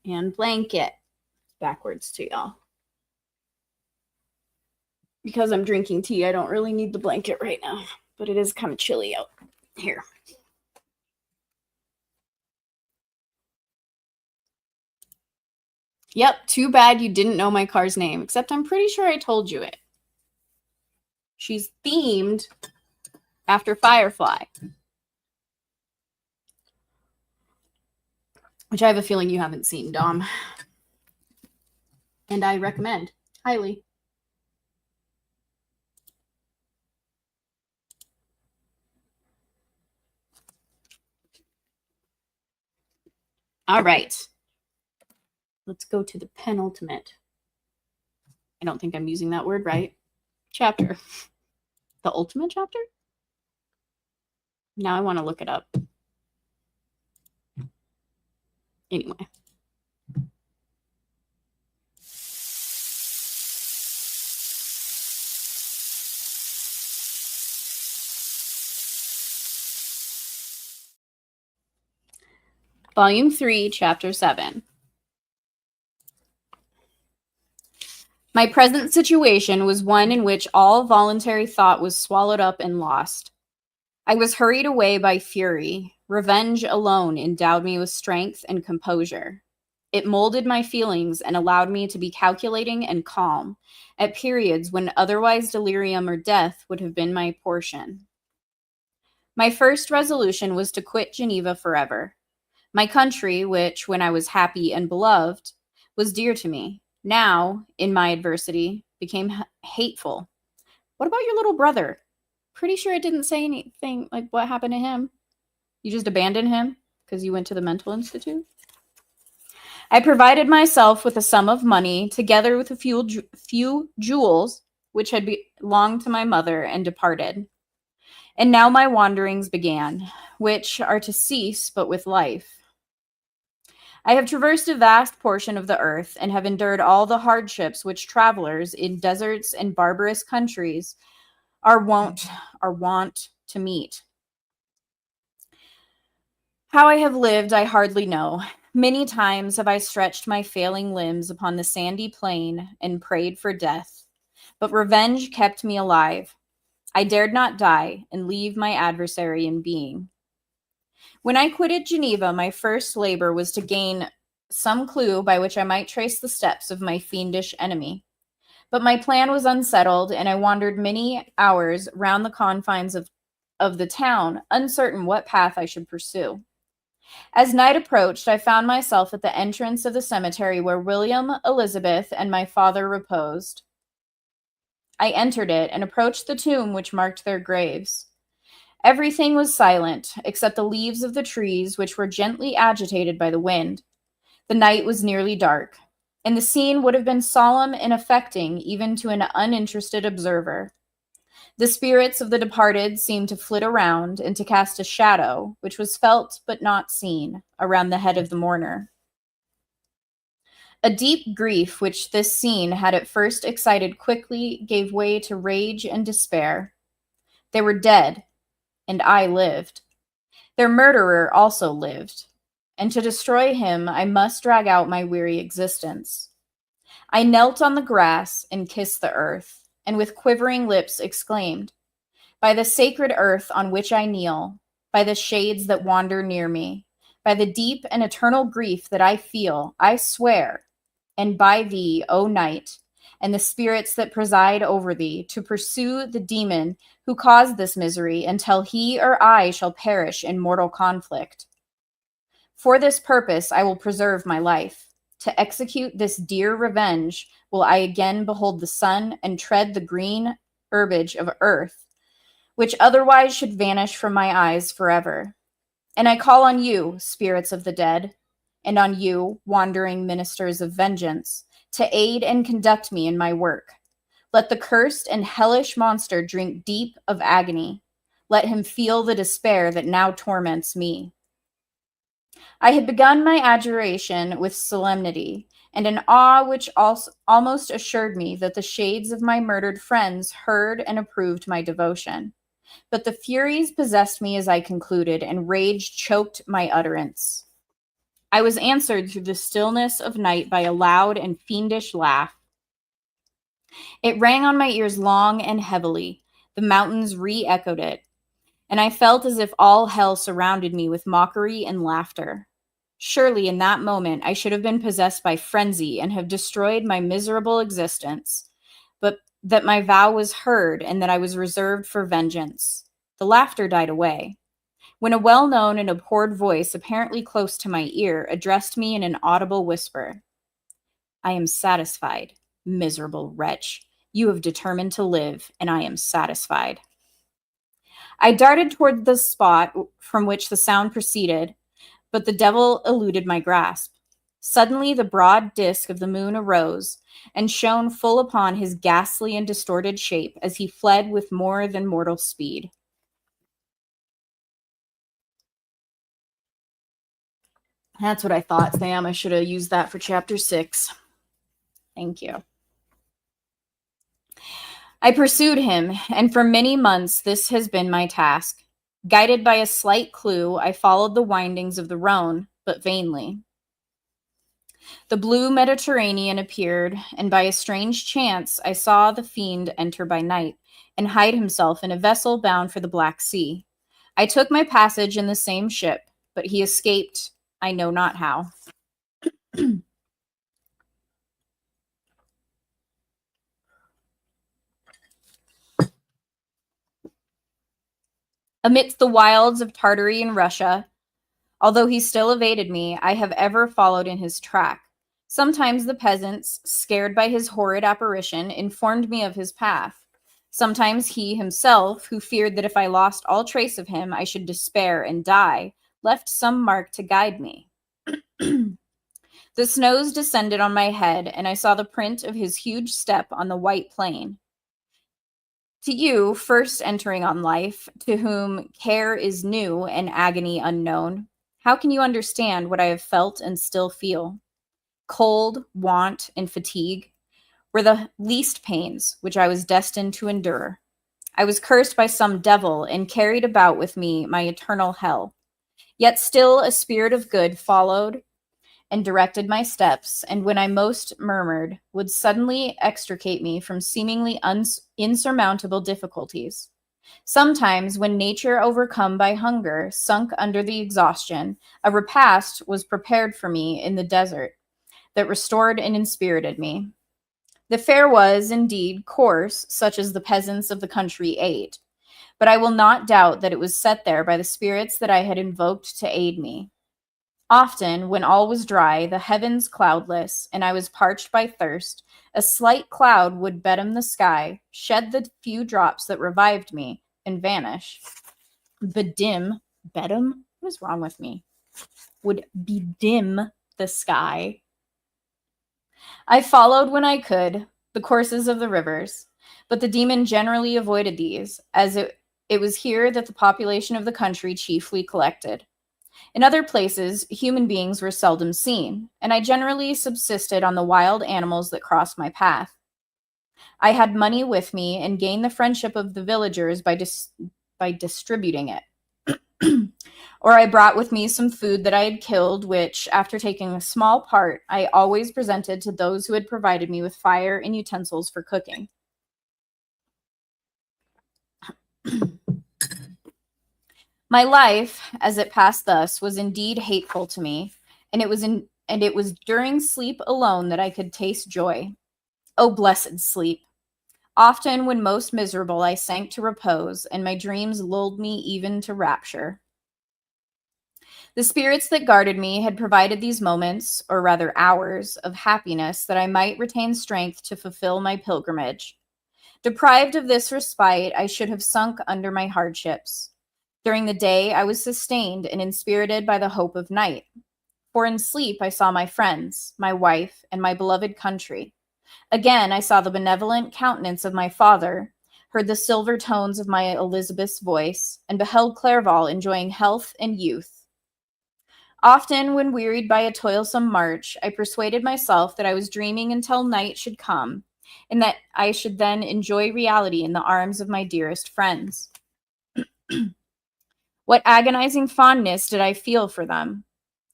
B: And blanket. Backwards to y'all. Because I'm drinking tea, I don't really need the blanket right now. But it is kind of chilly out here. Yep, too bad you didn't know my car's name, except I'm pretty sure I told you it. She's themed after Firefly. Which I have a feeling you haven't seen, Dom. And I recommend highly. All right. Let's go to the penultimate. I don't think I'm using that word right. Chapter. The ultimate chapter? Now I want to look it up. Anyway. Volume 3, Chapter 7. My present situation was one in which all voluntary thought was swallowed up and lost. I was hurried away by fury. Revenge alone endowed me with strength and composure. It molded my feelings and allowed me to be calculating and calm at periods when otherwise delirium or death would have been my portion.
C: My first resolution was to quit Geneva forever. My country, which, when I was happy and beloved, was dear to me, now, in my adversity, became hateful. What about your little brother? Pretty sure it didn't say anything like what happened to him. You just abandoned him because you went to the mental institute? I provided myself with a sum of money, together with a few jewels, which had belonged to my mother, and departed. And now my wanderings began, which are to cease but with life. I have traversed a vast portion of the earth and have endured all the hardships which travelers in deserts and barbarous countries are wont to meet. How I have lived, I hardly know. Many times have I stretched my failing limbs upon the sandy plain and prayed for death, but revenge kept me alive. I dared not die and leave my adversary in being. When I quitted Geneva, my first labor was to gain some clue by which I might trace the steps of my fiendish enemy. But my plan was unsettled, and I wandered many hours round the confines of the town, uncertain what path I should pursue. As night approached, I found myself at the entrance of the cemetery where William, Elizabeth, and my father reposed. I entered it and approached the tomb which marked their graves. Everything was silent, except the leaves of the trees, which were gently agitated by the wind. The night was nearly dark, and the scene would have been solemn and affecting even to an uninterested observer. The spirits of the departed seemed to flit around and to cast a shadow, which was felt but not seen, around the head of the mourner. A deep grief which this scene had at first excited quickly gave way to rage and despair. They were dead, and I lived. Their murderer also lived, and to destroy him I must drag out my weary existence. I knelt on the grass and kissed the earth, and with quivering lips exclaimed, "By the sacred earth on which I kneel, by the shades that wander near me, by the deep and eternal grief that I feel, I swear, and by thee, O night, and the spirits that preside over thee, to pursue the demon who caused this misery until he or I shall perish in mortal conflict. For this purpose I will preserve my life. To execute this dear revenge will I again behold the sun and tread the green herbage of earth, which otherwise should vanish from my eyes forever. And I call on you, spirits of the dead, and on you, wandering ministers of vengeance, to aid and conduct me in my work. Let the cursed and hellish monster drink deep of agony. Let him feel the despair that now torments me." I had begun my adjuration with solemnity and an awe which almost assured me that the shades of my murdered friends heard and approved my devotion. But the furies possessed me as I concluded, and rage choked my utterance. I was answered through the stillness of night by a loud and fiendish laugh. It rang on my ears long and heavily. The mountains re-echoed it, and I felt as if all hell surrounded me with mockery and laughter. Surely in that moment I should have been possessed by frenzy and have destroyed my miserable existence, but that my vow was heard and that I was reserved for vengeance. The laughter died away, when a well-known and abhorred voice, apparently close to my ear, addressed me in an audible whisper. "I am satisfied, miserable wretch. You have determined to live, and I am satisfied." I darted toward the spot from which the sound proceeded, but the devil eluded my grasp. Suddenly the broad disk of the moon arose and shone full upon his ghastly and distorted shape as he fled with more than mortal speed. That's what I thought, Sam. I should have used that for chapter 6. Thank you. I pursued him, and for many months this has been my task. Guided by a slight clue, I followed the windings of the Rhone, but vainly. The blue Mediterranean appeared, and by a strange chance I saw the fiend enter by night and hide himself in a vessel bound for the Black Sea. I took my passage in the same ship, but he escaped, I know not how. Amidst the wilds of Tartary and Russia, although he still evaded me, I have ever followed in his track. Sometimes the peasants, scared by his horrid apparition, informed me of his path. Sometimes he himself, who feared that if I lost all trace of him, I should despair and die, left some mark to guide me. The snows descended on my head, and I saw the print of his huge step on the white plain. To you, first entering on life, to whom care is new and agony unknown, how can you understand what I have felt and still feel? Cold, want, and fatigue were the least pains which I was destined to endure. I was cursed by some devil and carried about with me my eternal hell. Yet still a spirit of good followed and directed my steps, and when I most murmured, would suddenly extricate me from seemingly insurmountable difficulties. Sometimes, when nature, overcome by hunger, sunk under the exhaustion, a repast was prepared for me in the desert that restored and inspirited me. The fare was, indeed, coarse, such as the peasants of the country ate, but I will not doubt that it was set there by the spirits that I had invoked to aid me. Often, when all was dry, the heavens cloudless, and I was parched by thirst, a slight cloud would bedim the sky, shed the few drops that revived me, and vanish. Bedim? What is wrong with me? Would bedim the sky. I followed when I could the courses of the rivers, but the demon generally avoided these, as it was here that the population of the country chiefly collected. In other places, human beings were seldom seen, and I generally subsisted on the wild animals that crossed my path. I had money with me and gained the friendship of the villagers by distributing it. Or I brought with me some food that I had killed, which, after taking a small part, I always presented to those who had provided me with fire and utensils for cooking. My life, as it passed thus, was indeed hateful to me, and it was during sleep alone that I could taste joy. Oh, blessed sleep! Often, when most miserable, I sank to repose, and my dreams lulled me even to rapture. The spirits that guarded me had provided these moments, or rather hours, of happiness that I might retain strength to fulfill my pilgrimage. Deprived of this respite, I should have sunk under my hardships. During the day, I was sustained and inspirited by the hope of night. For in sleep, I saw my friends, my wife, and my beloved country. Again, I saw the benevolent countenance of my father, heard the silver tones of my Elizabeth's voice, and beheld Clerval enjoying health and youth. Often, when wearied by a toilsome march, I persuaded myself that I was dreaming until night should come, and that I should then enjoy reality in the arms of my dearest friends. What agonizing fondness did I feel for them?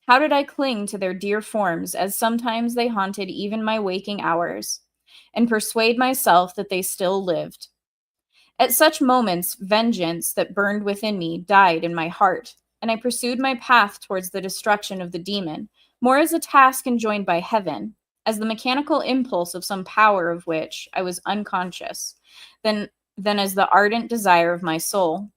C: How did I cling to their dear forms, as sometimes they haunted even my waking hours, and persuade myself that they still lived? At such moments, vengeance that burned within me died in my heart, and I pursued my path towards the destruction of the demon, more as a task enjoined by heaven, as the mechanical impulse of some power of which I was unconscious, than as the ardent desire of my soul.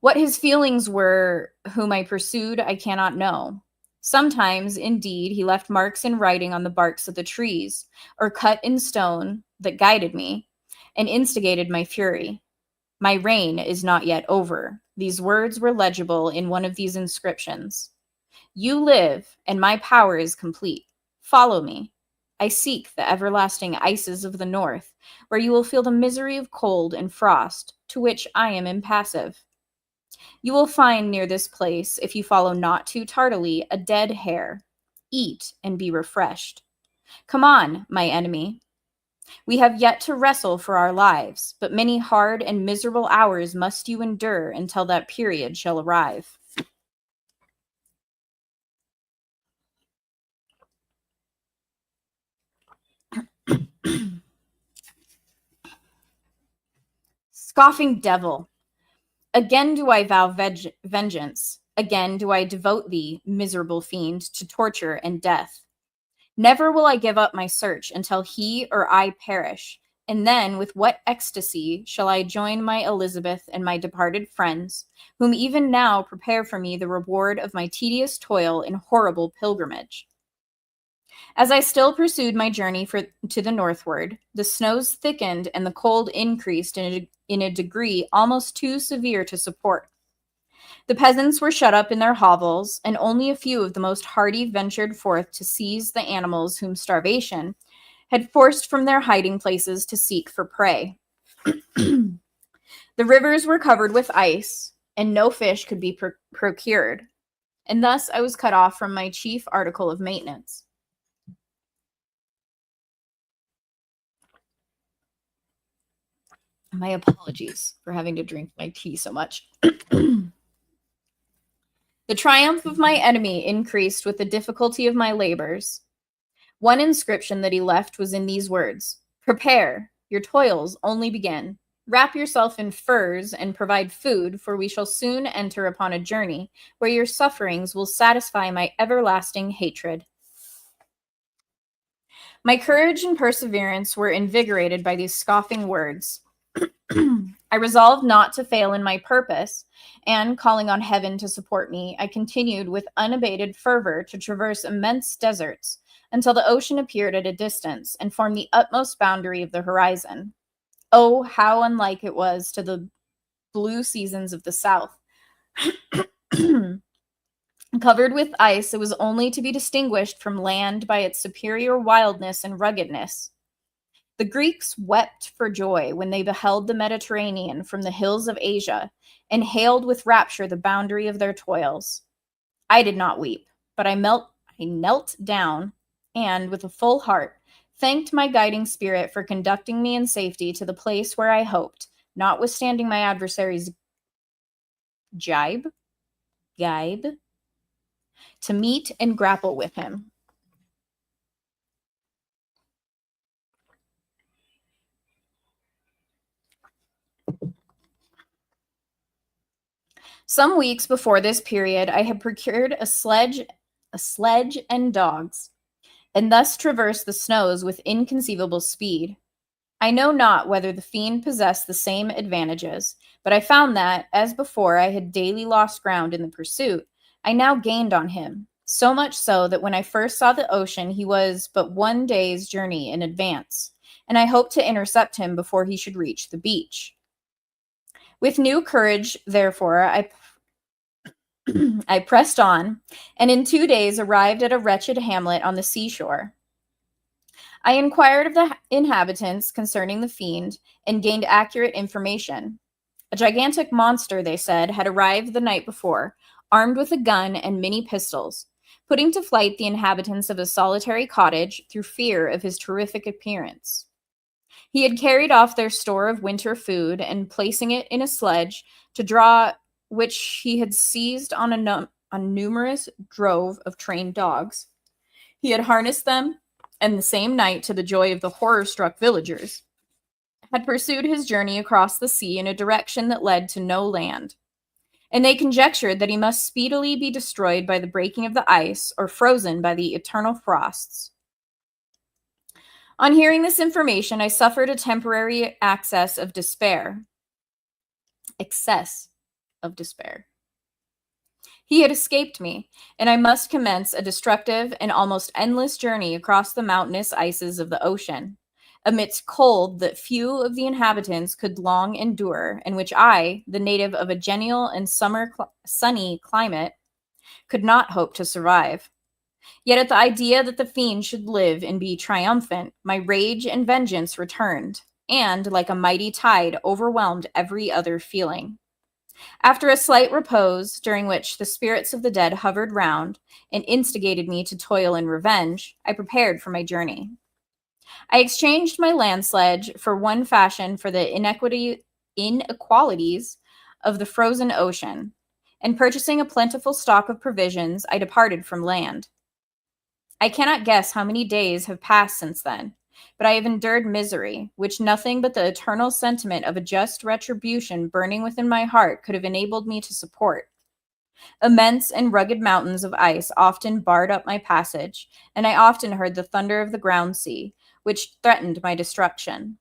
C: What his feelings were whom I pursued, I cannot know. Sometimes, indeed, he left marks in writing on the barks of the trees, or cut in stone that guided me, and instigated my fury. My reign is not yet over. These words were legible in one of these inscriptions. You live, and my power is complete. Follow me. I seek the everlasting ices of the north, where you will feel the misery of cold and frost, to which I am impassive. You will find near this place, if you follow not too tardily, a dead hare. Eat and be refreshed. Come on, my enemy. We have yet to wrestle for our lives, but many hard and miserable hours must you endure until that period shall arrive. Scoffing devil! Again do I vow vengeance. Again do I devote thee, miserable fiend, to torture and death. Never will I give up my search until he or I perish. And then, with what ecstasy shall I join my Elizabeth and my departed friends, whom even now prepare for me the reward of my tedious toil and horrible pilgrimage? As I still pursued my journey to the northward, the snows thickened and the cold increased in a degree almost too severe to support. The peasants were shut up in their hovels, and only a few of the most hardy ventured forth to seize the animals whom starvation had forced from their hiding places to seek for prey. The rivers were covered with ice, and no fish could be procured, and thus I was cut off from my chief article of maintenance. My apologies for having to drink my tea so much. The triumph of my enemy increased with the difficulty of my labors. One inscription that he left was in these words: "Prepare, your toils only begin. Wrap yourself in furs and provide food, for we shall soon enter upon a journey where your sufferings will satisfy my everlasting hatred." My courage and perseverance were invigorated by these scoffing words. I resolved not to fail in my purpose, and, calling on heaven to support me, I continued with unabated fervor to traverse immense deserts until the ocean appeared at a distance and formed the utmost boundary of the horizon. Oh, how unlike it was to the blue seasons of the south. Covered with ice, it was only to be distinguished from land by its superior wildness and ruggedness. The Greeks wept for joy when they beheld the Mediterranean from the hills of Asia and hailed with rapture the boundary of their toils. I did not weep, but I knelt down and, with a full heart, thanked my guiding spirit for conducting me in safety to the place where I hoped, notwithstanding my adversary's gibe, to meet and grapple with him. Some weeks before this period, I had procured a sledge and dogs, and thus traversed the snows with inconceivable speed. I know not whether the fiend possessed the same advantages, but I found that, as before I had daily lost ground in the pursuit, I now gained on him, so much so that when I first saw the ocean, he was but one day's journey in advance, and I hoped to intercept him before he should reach the beach. With new courage, therefore, I pressed on, and in 2 days arrived at a wretched hamlet on the seashore. I inquired of the inhabitants concerning the fiend and gained accurate information. A gigantic monster, they said, had arrived the night before, armed with a gun and many pistols, putting to flight the inhabitants of a solitary cottage through fear of his terrific appearance. He had carried off their store of winter food, and placing it in a sledge to draw which he had seized on a numerous drove of trained dogs, he had harnessed them, and the same night, to the joy of the horror-struck villagers, had pursued his journey across the sea in a direction that led to no land, and they conjectured that he must speedily be destroyed by the breaking of the ice or frozen by the eternal frosts. On hearing this information, I suffered a temporary excess of despair. He had escaped me, and I must commence a destructive and almost endless journey across the mountainous ices of the ocean, amidst cold that few of the inhabitants could long endure, and which I, the native of a genial and sunny climate, could not hope to survive. Yet at the idea that the fiend should live and be triumphant, my rage and vengeance returned, and, like a mighty tide, overwhelmed every other feeling. After a slight repose, during which the spirits of the dead hovered round and instigated me to toil and revenge, I prepared for my journey. I exchanged my land sledge for one fashioned for the inequalities of the frozen ocean, and purchasing a plentiful stock of provisions, I departed from land. I cannot guess how many days have passed since then, but I have endured misery, which nothing but the eternal sentiment of a just retribution burning within my heart could have enabled me to support. Immense and rugged mountains of ice often barred up my passage, and I often heard the thunder of the ground sea, which threatened my destruction.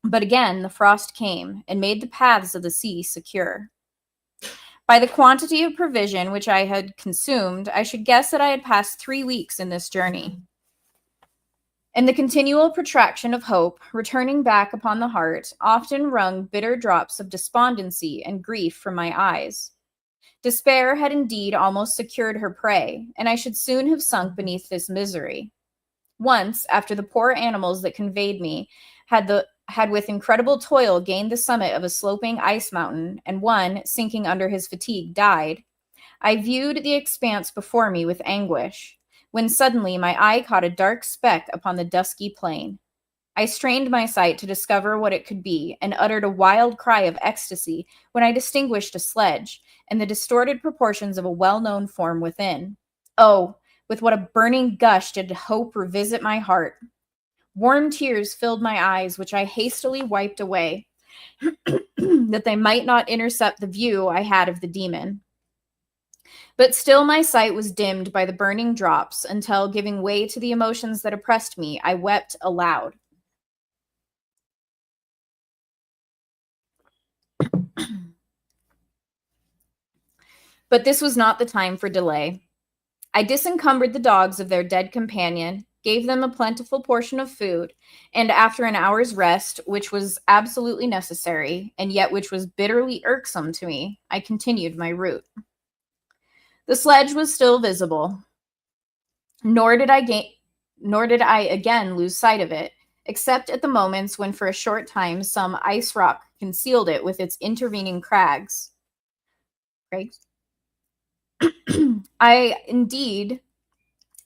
C: But again, the frost came and made the paths of the sea secure. By the quantity of provision which I had consumed, I should guess that I had passed 3 weeks in this journey. And the continual protraction of hope, returning back upon the heart, often wrung bitter drops of despondency and grief from my eyes. Despair had indeed almost secured her prey, and I should soon have sunk beneath this misery. Once, after the poor animals that conveyed me had with incredible toil gained the summit of a sloping ice mountain, and one, sinking under his fatigue, died, I viewed the expanse before me with anguish, when suddenly my eye caught a dark speck upon the dusky plain. I strained my sight to discover what it could be, and uttered a wild cry of ecstasy when I distinguished a sledge, and the distorted proportions of a well-known form within. Oh, with what a burning gush did hope revisit my heart! Warm tears filled my eyes, which I hastily wiped away, that they might not intercept the view I had of the demon. But still my sight was dimmed by the burning drops, until, giving way to the emotions that oppressed me, I wept aloud. But this was not the time for delay. I disencumbered the dogs of their dead companion, gave them a plentiful portion of food, and after an hour's rest, which was absolutely necessary, and yet which was bitterly irksome to me, I continued my route. The sledge was still visible, nor did I again lose sight of it, except at the moments when for a short time some ice rock concealed it with its intervening crags. I indeed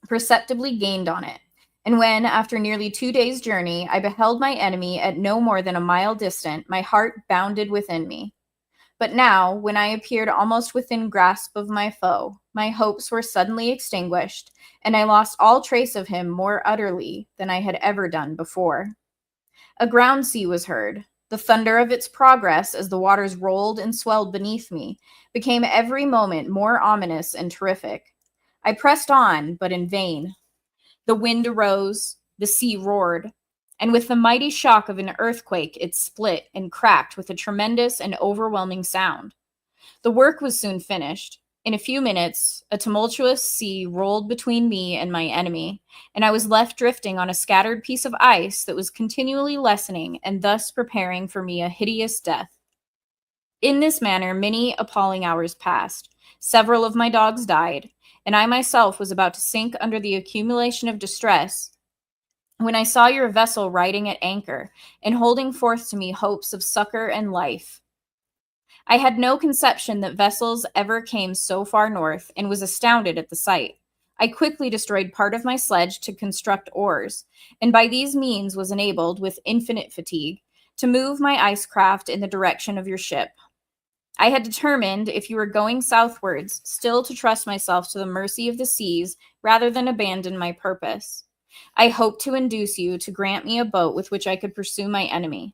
C: perceptibly gained on it, and when, after nearly 2 days' journey, I beheld my enemy at no more than a mile distant, my heart bounded within me. But now, when I appeared almost within grasp of my foe, my hopes were suddenly extinguished, and I lost all trace of him more utterly than I had ever done before. A ground sea was heard. The thunder of its progress, as the waters rolled and swelled beneath me, became every moment more ominous and terrific. I pressed on, but in vain. The wind arose, the sea roared, and with the mighty shock of an earthquake, it split and cracked with a tremendous and overwhelming sound. The work was soon finished. In a few minutes, a tumultuous sea rolled between me and my enemy, and I was left drifting on a scattered piece of ice that was continually lessening and thus preparing for me a hideous death. In this manner, many appalling hours passed. Several of my dogs died, and I myself was about to sink under the accumulation of distress when I saw your vessel riding at anchor and holding forth to me hopes of succor and life. I had no conception that vessels ever came so far north, and was astounded at the sight. I quickly destroyed part of my sledge to construct oars, and by these means was enabled, with infinite fatigue, to move my ice craft in the direction of your ship. I had determined, if you were going southwards, still to trust myself to the mercy of the seas rather than abandon my purpose. I hoped to induce you to grant me a boat with which I could pursue my enemy.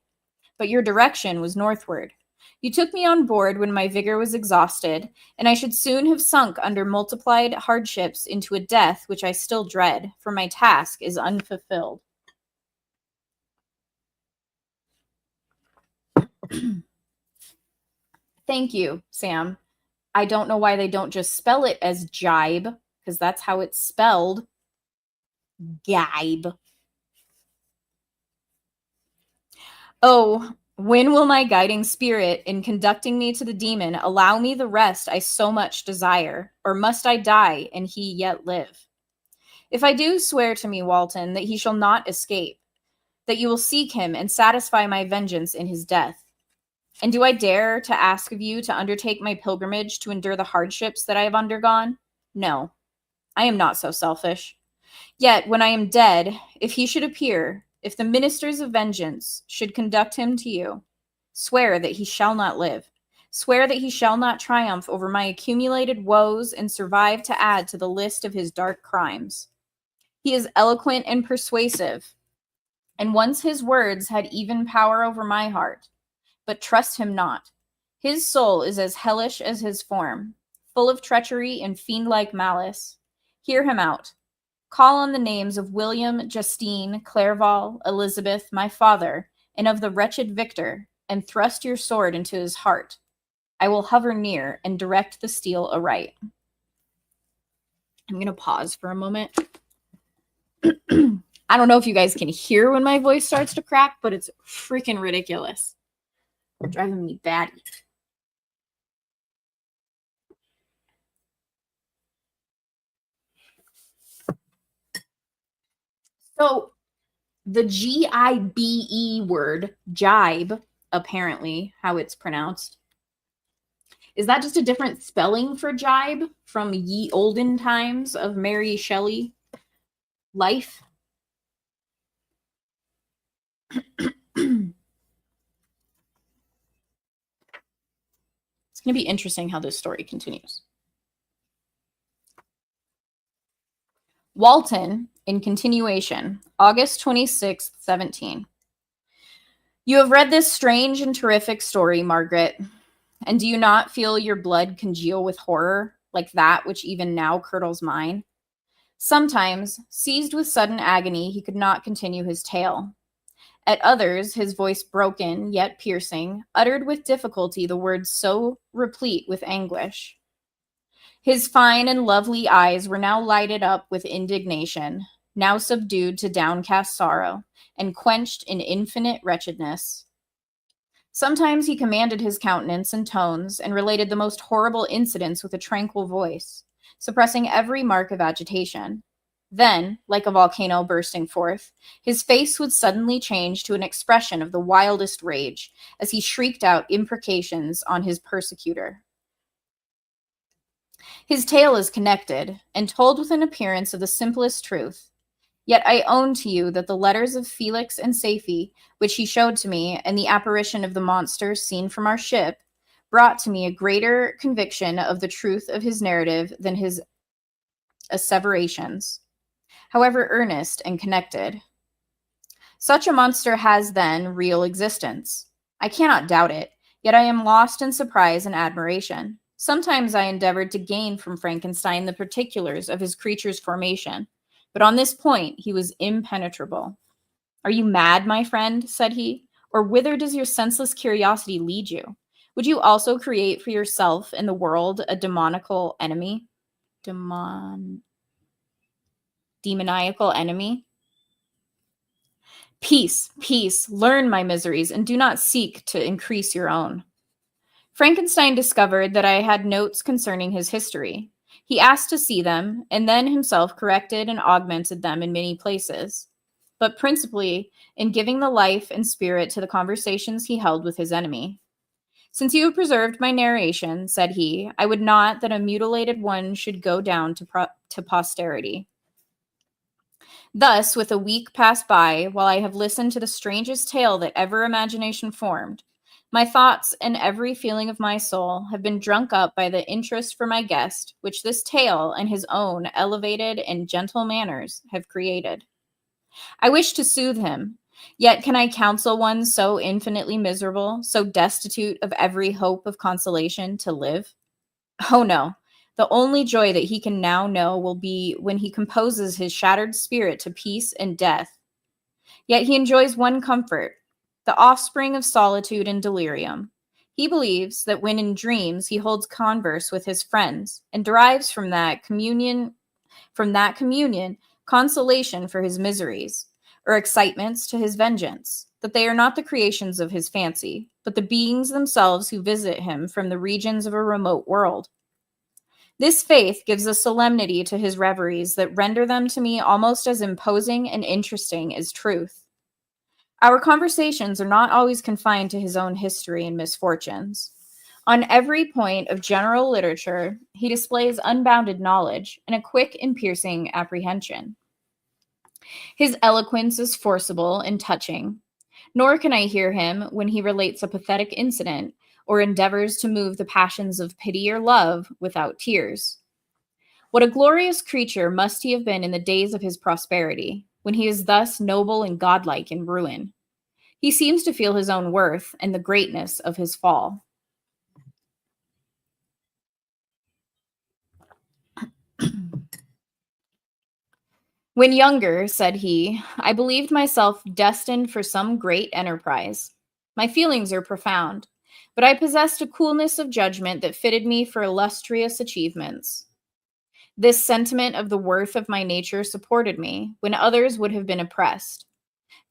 C: But your direction was northward. You took me on board when my vigor was exhausted, and I should soon have sunk under multiplied hardships into a death which I still dread, for my task is unfulfilled. Thank you, Sam. I don't know why they don't just spell it as jibe, because that's how it's spelled. Gibe. Oh, when will my guiding spirit, in conducting me to the demon, allow me the rest I so much desire? Or must I die, and he yet live? If I do, swear to me, Walton, that he shall not escape, that you will seek him and satisfy my vengeance in his death. And do I dare to ask of you to undertake my pilgrimage to endure the hardships that I have undergone? No, I am not so selfish. Yet, when I am dead, if he should appear, if the ministers of vengeance should conduct him to you, swear that he shall not live. Swear that he shall not triumph over my accumulated woes and survive to add to the list of his dark crimes. He is eloquent and persuasive, and once his words had even power over my heart. But trust him not. His soul is as hellish as his form, full of treachery and fiend-like malice. Hear him out. Call on the names of William, Justine, Clerval, Elizabeth, my father, and of the wretched victor, and thrust your sword into his heart. I will hover near and direct the steel aright. I'm going to pause for a moment. I don't know if you guys can hear when my voice starts to crack, but it's freaking ridiculous. Driving me batty. So the G-I-B-E word, jibe, apparently, how it's pronounced. Is that just a different spelling for jibe from ye olden times of Mary Shelley life? It's going to be interesting how this story continues. Walton, in continuation, August 26th, 17. You have read this strange and terrific story, Margaret, and do you not feel your blood congeal with horror, like that which even now curdles mine? Sometimes, seized with sudden agony, he could not continue his tale. At others, his voice broken, yet piercing, uttered with difficulty the words so replete with anguish. His fine and lovely eyes were now lighted up with indignation, now subdued to downcast sorrow, and quenched in infinite wretchedness. Sometimes he commanded his countenance and tones, and related the most horrible incidents with a tranquil voice, suppressing every mark of agitation. Then, like a volcano bursting forth, his face would suddenly change to an expression of the wildest rage, as he shrieked out imprecations on his persecutor. His tale is connected, and told with an appearance of the simplest truth. Yet I own to you that the letters of Felix and Safie, which he showed to me, and the apparition of the monster seen from our ship, brought to me a greater conviction of the truth of his narrative than his asseverations, however earnest and connected. Such a monster has, then, real existence. I cannot doubt it, yet I am lost in surprise and admiration. Sometimes I endeavored to gain from Frankenstein the particulars of his creature's formation, but on this point he was impenetrable. Are you mad, my friend? Said he. Or whither does your senseless curiosity lead you? Would you also create for yourself in the world a demoniacal enemy? Demoniacal enemy? Peace, peace, learn my miseries, and do not seek to increase your own. Frankenstein discovered that I had notes concerning his history. He asked to see them, and then himself corrected and augmented them in many places, but principally in giving the life and spirit to the conversations he held with his enemy. Since you have preserved my narration, said he, I would not that a mutilated one should go down to posterity. Thus, with a week passed by, while I have listened to the strangest tale that ever imagination formed, my thoughts and every feeling of my soul have been drunk up by the interest for my guest, which this tale and his own elevated and gentle manners have created. I wish to soothe him, yet can I counsel one so infinitely miserable, so destitute of every hope of consolation, to live? Oh no, the only joy that he can now know will be when he composes his shattered spirit to peace and death. Yet he enjoys one comfort, the offspring of solitude and delirium. He believes that when in dreams he holds converse with his friends and derives from that communion consolation for his miseries, or excitements to his vengeance, that they are not the creations of his fancy, but the beings themselves who visit him from the regions of a remote world. This faith gives a solemnity to his reveries that render them to me almost as imposing and interesting as truth. Our conversations are not always confined to his own history and misfortunes. On every point of general literature, he displays unbounded knowledge and a quick and piercing apprehension. His eloquence is forcible and touching, nor can I hear him when he relates a pathetic incident or endeavors to move the passions of pity or love without tears. What a glorious creature must he have been in the days of his prosperity, when he is thus noble and godlike in ruin. He seems to feel his own worth and the greatness of his fall. When younger, said he, I believed myself destined for some great enterprise. My feelings are profound, but I possessed a coolness of judgment that fitted me for illustrious achievements. This sentiment of the worth of my nature supported me when others would have been oppressed,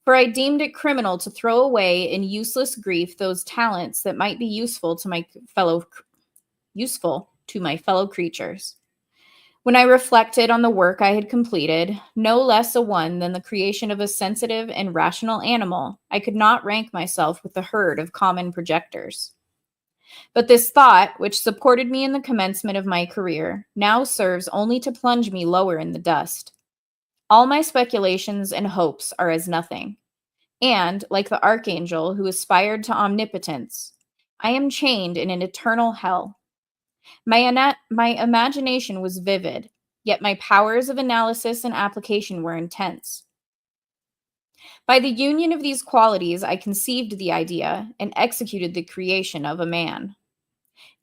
C: for I deemed it criminal to throw away in useless grief those talents that might be useful to my fellow creatures. When I reflected on the work I had completed, no less a one than the creation of a sensitive and rational animal, I could not rank myself with the herd of common projectors. But this thought, which supported me in the commencement of my career, now serves only to plunge me lower in the dust. All my speculations and hopes are as nothing. And, like the archangel who aspired to omnipotence, I am chained in an eternal hell. My imagination was vivid, yet my powers of analysis and application were intense. By the union of these qualities, I conceived the idea and executed the creation of a man.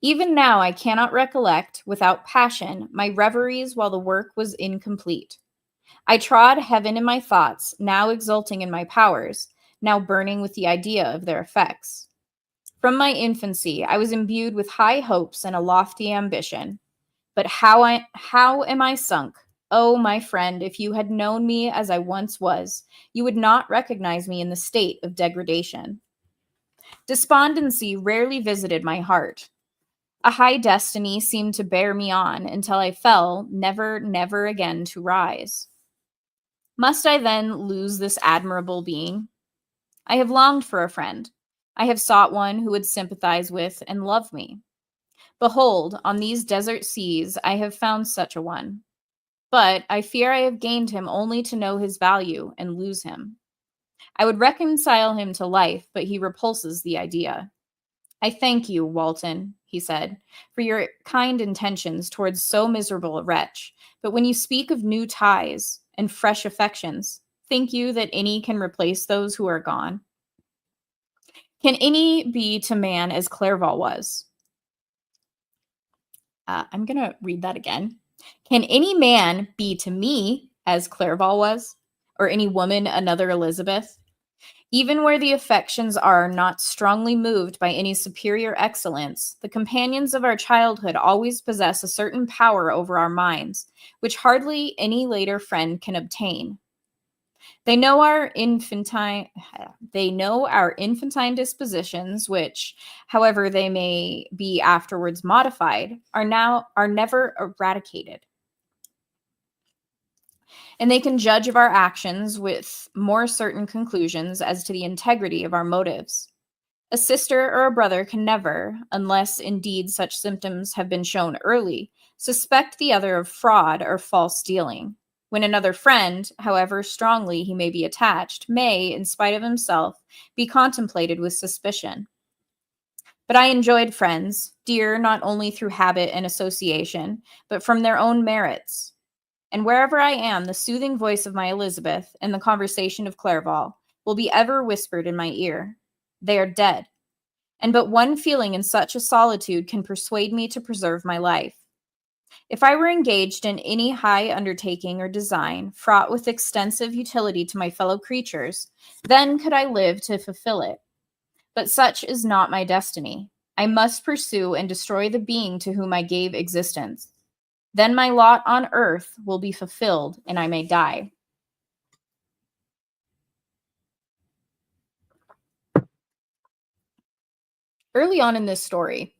C: Even now, I cannot recollect, without passion, my reveries while the work was incomplete. I trod heaven in my thoughts, now exulting in my powers, now burning with the idea of their effects. From my infancy, I was imbued with high hopes and a lofty ambition. But how am I sunk? Oh, my friend, if you had known me as I once was, you would not recognize me in the state of degradation. Despondency rarely visited my heart. A high destiny seemed to bear me on until I fell, never again to rise. Must I then lose this admirable being? I have longed for a friend. I have sought one who would sympathize with and love me. Behold, on these desert seas, I have found such a one. But I fear I have gained him only to know his value and lose him. I would reconcile him to life, but he repulses the idea. I thank you, Walton, he said, for your kind intentions towards so miserable a wretch. But when you speak of new ties and fresh affections, think you that any can replace those who are gone? Can any be to man as Clerval was? I'm going to read that again. Can any man be to me as Clerval was, or any woman another Elizabeth? Even where the affections are not strongly moved by any superior excellence, the companions of our childhood always possess a certain power over our minds, which hardly any later friend can obtain. They know our infantine dispositions, which, however they may be afterwards modified, are never eradicated. And they can judge of our actions with more certain conclusions as to the integrity of our motives. A sister or a brother can never, unless indeed such symptoms have been shown early, suspect the other of fraud or false dealing, when another friend, however strongly he may be attached, may, in spite of himself, be contemplated with suspicion. But I enjoyed friends, dear not only through habit and association, but from their own merits. And wherever I am, the soothing voice of my Elizabeth and the conversation of Clerval will be ever whispered in my ear. They are dead, and but one feeling in such a solitude can persuade me to preserve my life. If I were engaged in any high undertaking or design fraught with extensive utility to my fellow creatures, then could I live to fulfill it. But such is not my destiny. I must pursue and destroy the being to whom I gave existence. Then my lot on earth will be fulfilled, and I may die. Early on in this story,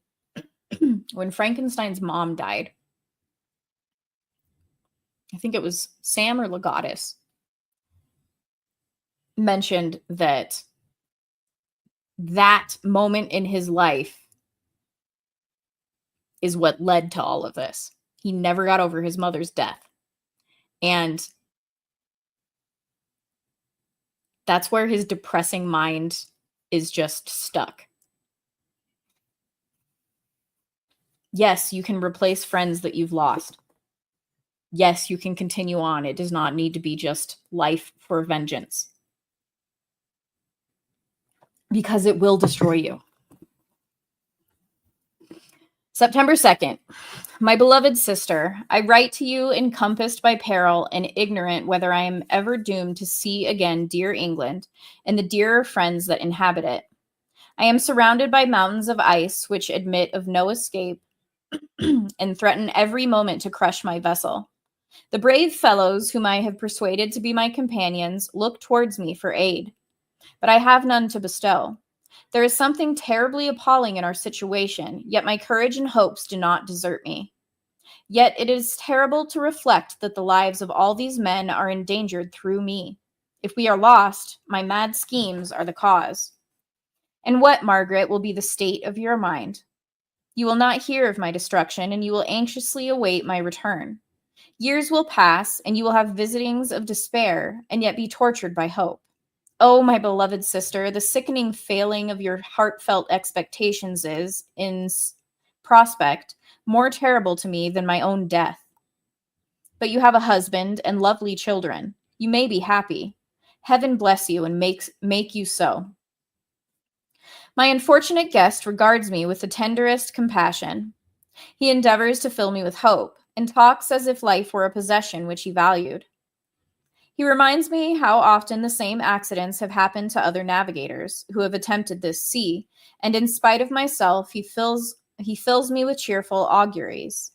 C: when Frankenstein's mom died, I think it was Sam or Legatus, mentioned that moment in his life is what led to all of this. He never got over his mother's death. And that's where his depressing mind is just stuck. Yes, you can replace friends that you've lost. Yes, you can continue on. It does not need to be just life for vengeance. Because it will destroy you. September 2nd. My beloved sister, I write to you encompassed by peril and ignorant whether I am ever doomed to see again dear England and the dearer friends that inhabit it. I am surrounded by mountains of ice which admit of no escape and threaten every moment to crush my vessel. The brave fellows whom I have persuaded to be my companions look towards me for aid, but I have none to bestow. There is something terribly appalling in our situation, yet my courage and hopes do not desert me. Yet it is terrible to reflect that the lives of all these men are endangered through me. If we are lost, my mad schemes are the cause. And what, Margaret, will be the state of your mind? You will not hear of my destruction, and you will anxiously await my return. Years will pass, and you will have visitings of despair, and yet be tortured by hope. Oh, my beloved sister, the sickening failing of your heartfelt expectations is, in prospect, more terrible to me than my own death. But you have a husband and lovely children. You may be happy. Heaven bless you and make you so. My unfortunate guest regards me with the tenderest compassion. He endeavors to fill me with hope, and talks as if life were a possession which he valued. He reminds me how often the same accidents have happened to other navigators who have attempted this sea, and in spite of myself, he fills me with cheerful auguries.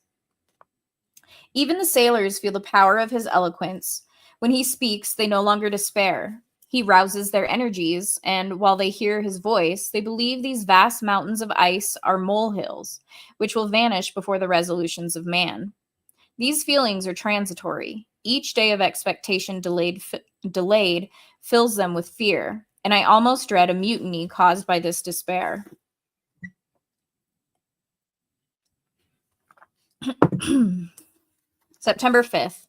C: Even the sailors feel the power of his eloquence. When he speaks, they no longer despair. He rouses their energies, and while they hear his voice, they believe these vast mountains of ice are molehills, which will vanish before the resolutions of man. These feelings are transitory. Each day of expectation delayed fills them with fear, and I almost dread a mutiny caused by this despair. September 5th.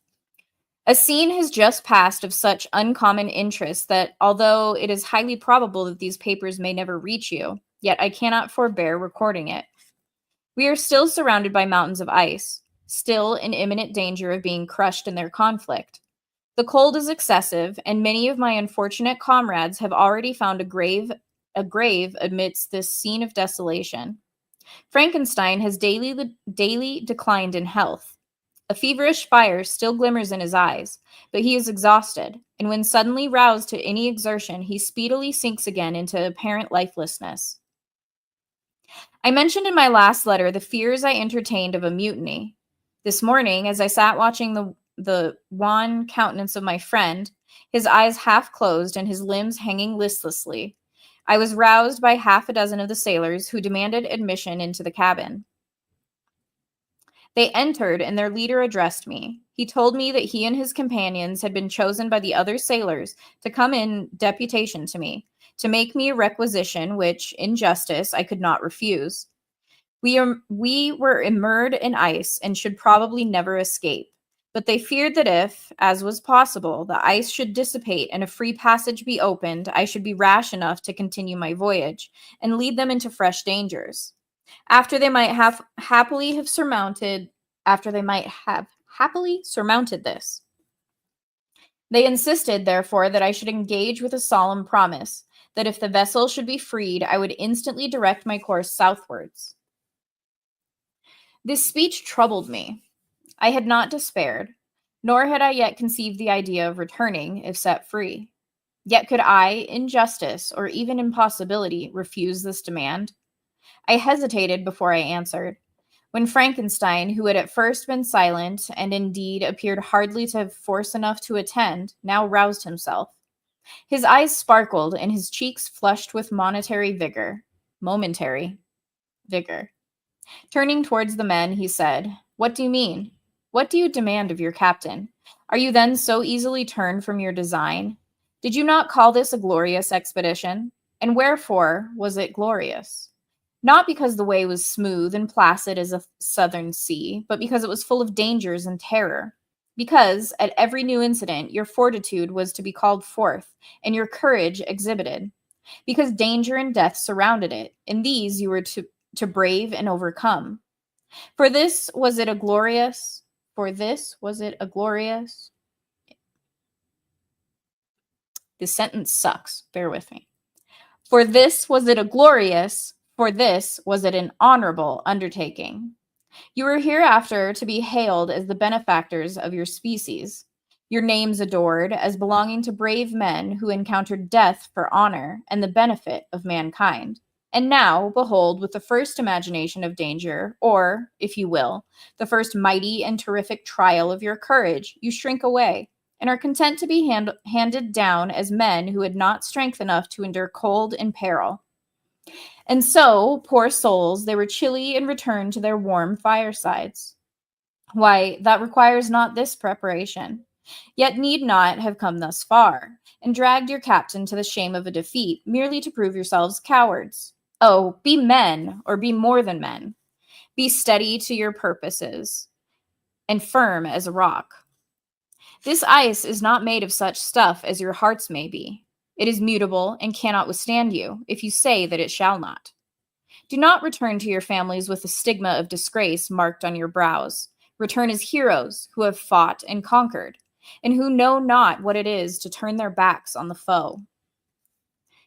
C: A scene has just passed of such uncommon interest that, although it is highly probable that these papers may never reach you, yet I cannot forbear recording it. We are still surrounded by mountains of ice, still in imminent danger of being crushed in their conflict. The cold is excessive, and many of my unfortunate comrades have already found a grave amidst this scene of desolation. Frankenstein has daily declined in health. A feverish fire still glimmers in his eyes, but he is exhausted, and when suddenly roused to any exertion, he speedily sinks again into apparent lifelessness. I mentioned in my last letter the fears I entertained of a mutiny. This morning, as I sat watching the wan countenance of my friend, his eyes half closed and his limbs hanging listlessly, I was roused by half a dozen of the sailors who demanded admission into the cabin. They entered, and their leader addressed me. He told me that he and his companions had been chosen by the other sailors to come in deputation to me, to make me a requisition which, in justice, I could not refuse. We were immersed in ice and should probably never escape, but they feared that if, as was possible, the ice should dissipate and a free passage be opened, I should be rash enough to continue my voyage and lead them into fresh dangers. After they might have happily surmounted this. They insisted, therefore, that I should engage with a solemn promise that if the vessel should be freed, I would instantly direct my course southwards. This speech troubled me. I had not despaired, nor had I yet conceived the idea of returning, if set free. Yet could I, in justice, or even in possibility, refuse this demand? I hesitated before I answered, when Frankenstein, who had at first been silent, and indeed appeared hardly to have force enough to attend, now roused himself. His eyes sparkled, and his cheeks flushed with momentary vigor. Turning towards the men, he said, "What do you mean? What do you demand of your captain? Are you then so easily turned from your design? Did you not call this a glorious expedition? And wherefore was it glorious? Not because the way was smooth and placid as a southern sea, but because it was full of dangers and terror. Because, at every new incident, your fortitude was to be called forth, and your courage exhibited. Because danger and death surrounded it, and these you were to brave and overcome. This was it a glorious. This sentence sucks. Bear with me. For this was it a glorious, For this was it an honorable undertaking. You are hereafter to be hailed as the benefactors of your species, your names adored as belonging to brave men who encountered death for honor and the benefit of mankind. And now, behold, with the first imagination of danger, or, if you will, the first mighty and terrific trial of your courage, you shrink away, and are content to be handed down as men who had not strength enough to endure cold and peril. And so, poor souls, they were chilly and returned to their warm firesides. Why, that requires not this preparation, yet need not have come thus far, and dragged your captain to the shame of a defeat, merely to prove yourselves cowards. Oh, be men, or be more than men. Be steady to your purposes, and firm as a rock. This ice is not made of such stuff as your hearts may be. It is mutable and cannot withstand you, if you say that it shall not. Do not return to your families with the stigma of disgrace marked on your brows. Return as heroes who have fought and conquered, and who know not what it is to turn their backs on the foe.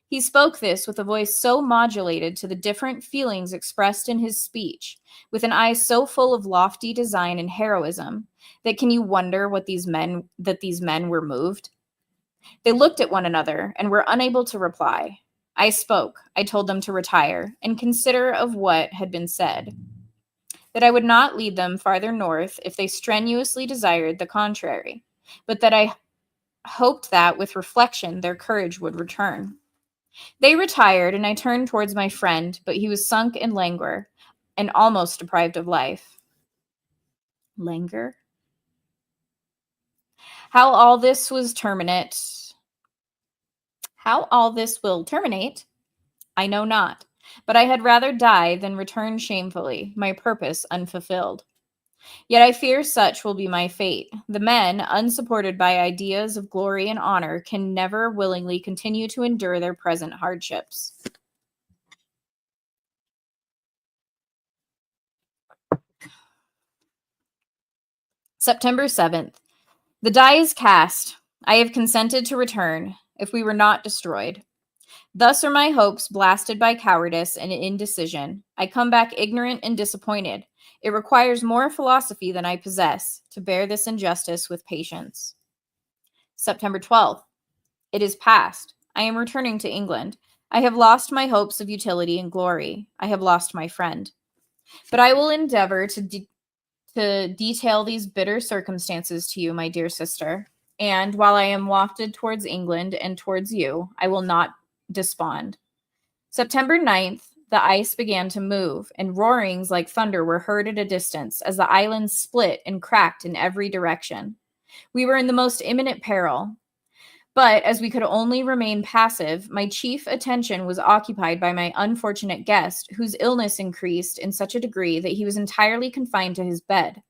C: He spoke this with a voice so modulated to the different feelings expressed in his speech, with an eye so full of lofty design and heroism, that can you wonder what these men were moved? They looked at one another and were unable to reply. I spoke. I told them to retire and consider of what had been said, that I would not lead them farther north if they strenuously desired the contrary, but that I hoped that with reflection their courage would return. They retired, and I turned towards my friend, but he was sunk in languor and almost deprived of life. Languor? How all this will terminate, I know not, but I had rather die than return shamefully, my purpose unfulfilled. Yet I fear such will be my fate. The men, unsupported by ideas of glory and honor, can never willingly continue to endure their present hardships. September 7th. The die is cast. I have consented to return, if we were not destroyed. Thus are my hopes blasted by cowardice and indecision. I come back ignorant and disappointed. It requires more philosophy than I possess to bear this injustice with patience. September 12th. It is past. I am returning to England. I have lost my hopes of utility and glory. I have lost my friend. But I will endeavor to detail these bitter circumstances to you, my dear sister. And while I am wafted towards England and towards you, I will not despond. September 9th, the ice began to move, and roarings like thunder were heard at a distance as the island split and cracked in every direction. We were in the most imminent peril. But as we could only remain passive, my chief attention was occupied by my unfortunate guest, whose illness increased in such a degree that he was entirely confined to his bed.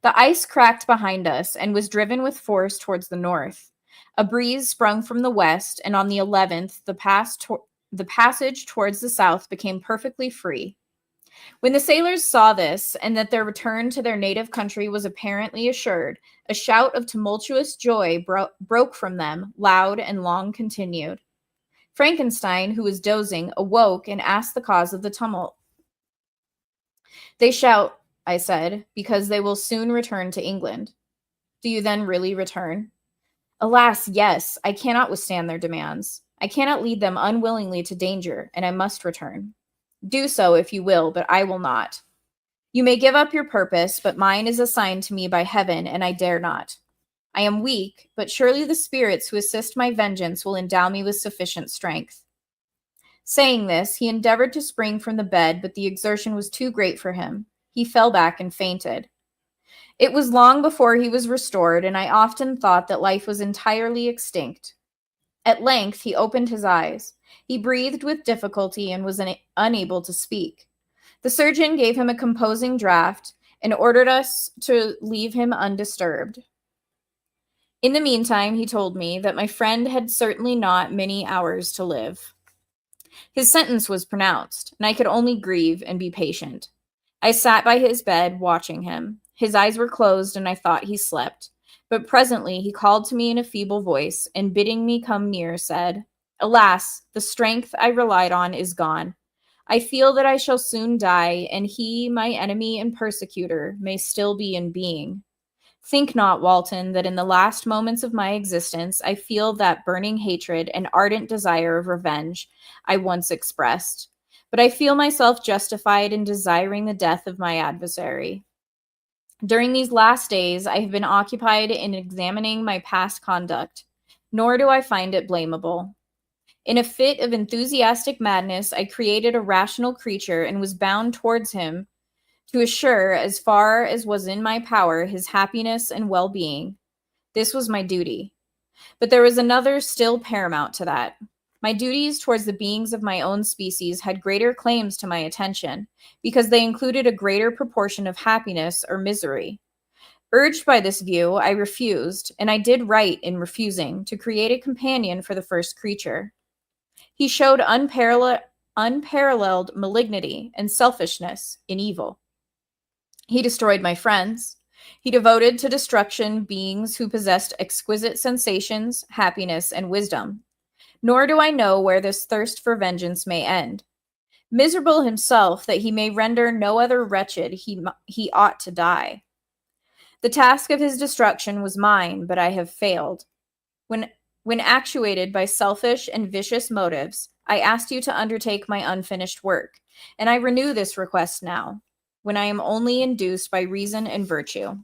C: The ice cracked behind us and was driven with force towards the north. A breeze sprung from the west, and on the 11th, the passage towards the south became perfectly free. When the sailors saw this, and that their return to their native country was apparently assured, a shout of tumultuous joy broke from them, loud and long continued. Frankenstein, who was dozing, awoke and asked the cause of the tumult. They shout, I said, because they will soon return to England. Do you then really return? Alas, yes, I cannot withstand their demands. I cannot lead them unwillingly to danger, and I must return. Do so if you will, but I will not. You may give up your purpose, but mine is assigned to me by heaven, and I dare not. I am weak, but surely the spirits who assist my vengeance will endow me with sufficient strength. Saying this, he endeavored to spring from the bed, but the exertion was too great for him. He fell back and fainted. It was long before he was restored, and I often thought that life was entirely extinct. At length, he opened his eyes. He breathed with difficulty and was unable to speak. The surgeon gave him a composing draught and ordered us to leave him undisturbed. In the meantime, he told me that my friend had certainly not many hours to live. His sentence was pronounced, and I could only grieve and be patient. I sat by his bed, watching him. His eyes were closed, and I thought he slept. But presently he called to me in a feeble voice, and bidding me come near, said, Alas, the strength I relied on is gone. I feel that I shall soon die, and he, my enemy and persecutor, may still be in being. Think not, Walton, that in the last moments of my existence I feel that burning hatred and ardent desire of revenge I once expressed, but I feel myself justified in desiring the death of my adversary. During these last days, I have been occupied in examining my past conduct, nor do I find it blamable. In a fit of enthusiastic madness, I created a rational creature and was bound towards him to assure, as far as was in my power, his happiness and well-being. This was my duty. But there was another still paramount to that. My duties towards the beings of my own species had greater claims to my attention, because they included a greater proportion of happiness or misery. Urged by this view, I refused, and I did right in refusing, to create a companion for the first creature. He showed unparalleled malignity and selfishness in evil. He destroyed my friends. He devoted to destruction beings who possessed exquisite sensations, happiness, and wisdom. Nor do I know where this thirst for vengeance may end. Miserable himself, that he may render no other wretched, he ought to die. The task of his destruction was mine, but I have failed. When actuated by selfish and vicious motives, I asked you to undertake my unfinished work, and I renew this request now, when I am only induced by reason and virtue.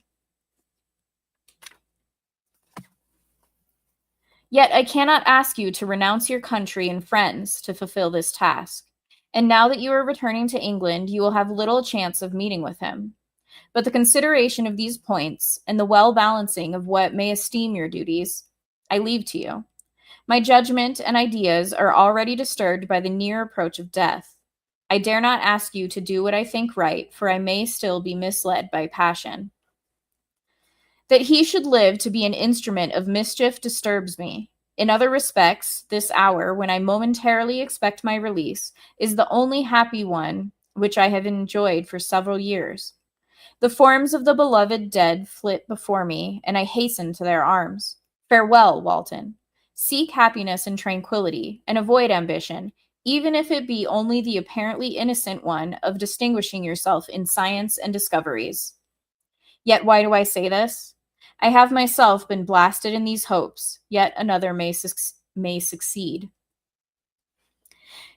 C: Yet I cannot ask you to renounce your country and friends to fulfill this task, and now that you are returning to England, you will have little chance of meeting with him. But the consideration of these points, and the well-balancing of what may esteem your duties, I leave to you. My judgment and ideas are already disturbed by the near approach of death. I dare not ask you to do what I think right, for I may still be misled by passion. That he should live to be an instrument of mischief disturbs me. In other respects, this hour, when I momentarily expect my release, is the only happy one which I have enjoyed for several years. The forms of the beloved dead flit before me, and I hasten to their arms. Farewell, Walton. Seek happiness and tranquility, and avoid ambition, even if it be only the apparently innocent one of distinguishing yourself in science and discoveries. Yet why do I say this? I have myself been blasted in these hopes, yet another may succeed.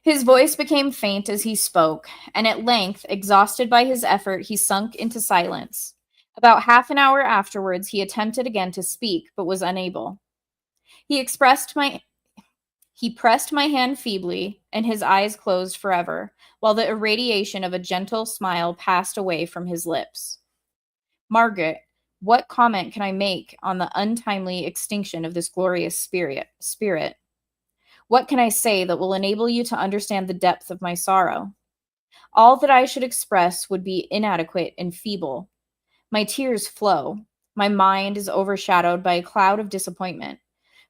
C: His voice became faint as he spoke, and at length, exhausted by his effort, he sunk into silence. About half an hour afterwards, he attempted again to speak, but was unable. He pressed my hand feebly, and his eyes closed forever, while the irradiation of a gentle smile passed away from his lips. Margaret, what comment can I make on the untimely extinction of this glorious spirit? What can I say that will enable you to understand the depth of my sorrow? All that I should express would be inadequate and feeble. My tears flow. My mind is overshadowed by a cloud of disappointment.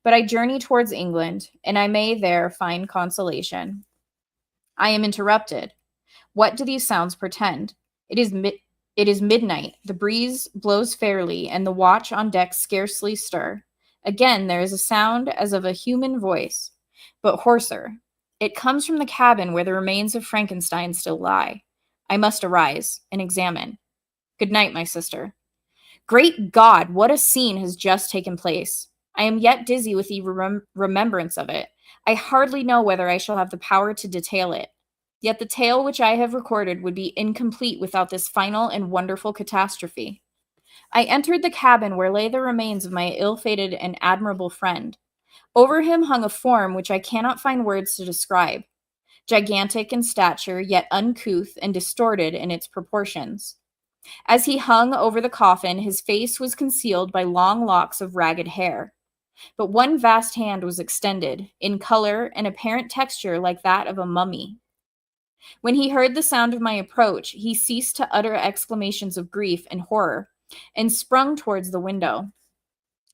C: But I journey towards England, and I may there find consolation. I am interrupted. What do these sounds portend? It is midnight. The breeze blows fairly, and the watch on deck scarcely stir. Again, there is a sound as of a human voice, but hoarser. It comes from the cabin where the remains of Frankenstein still lie. I must arise and examine. Good night, my sister. Great God, what a scene has just taken place. I am yet dizzy with the remembrance of it. I hardly know whether I shall have the power to detail it. Yet the tale which I have recorded would be incomplete without this final and wonderful catastrophe. I entered the cabin where lay the remains of my ill-fated and admirable friend. Over him hung a form which I cannot find words to describe. Gigantic in stature, yet uncouth and distorted in its proportions. As he hung over the coffin, his face was concealed by long locks of ragged hair. But one vast hand was extended, in color and apparent texture like that of a mummy. When he heard the sound of my approach, he ceased to utter exclamations of grief and horror, and sprung towards the window.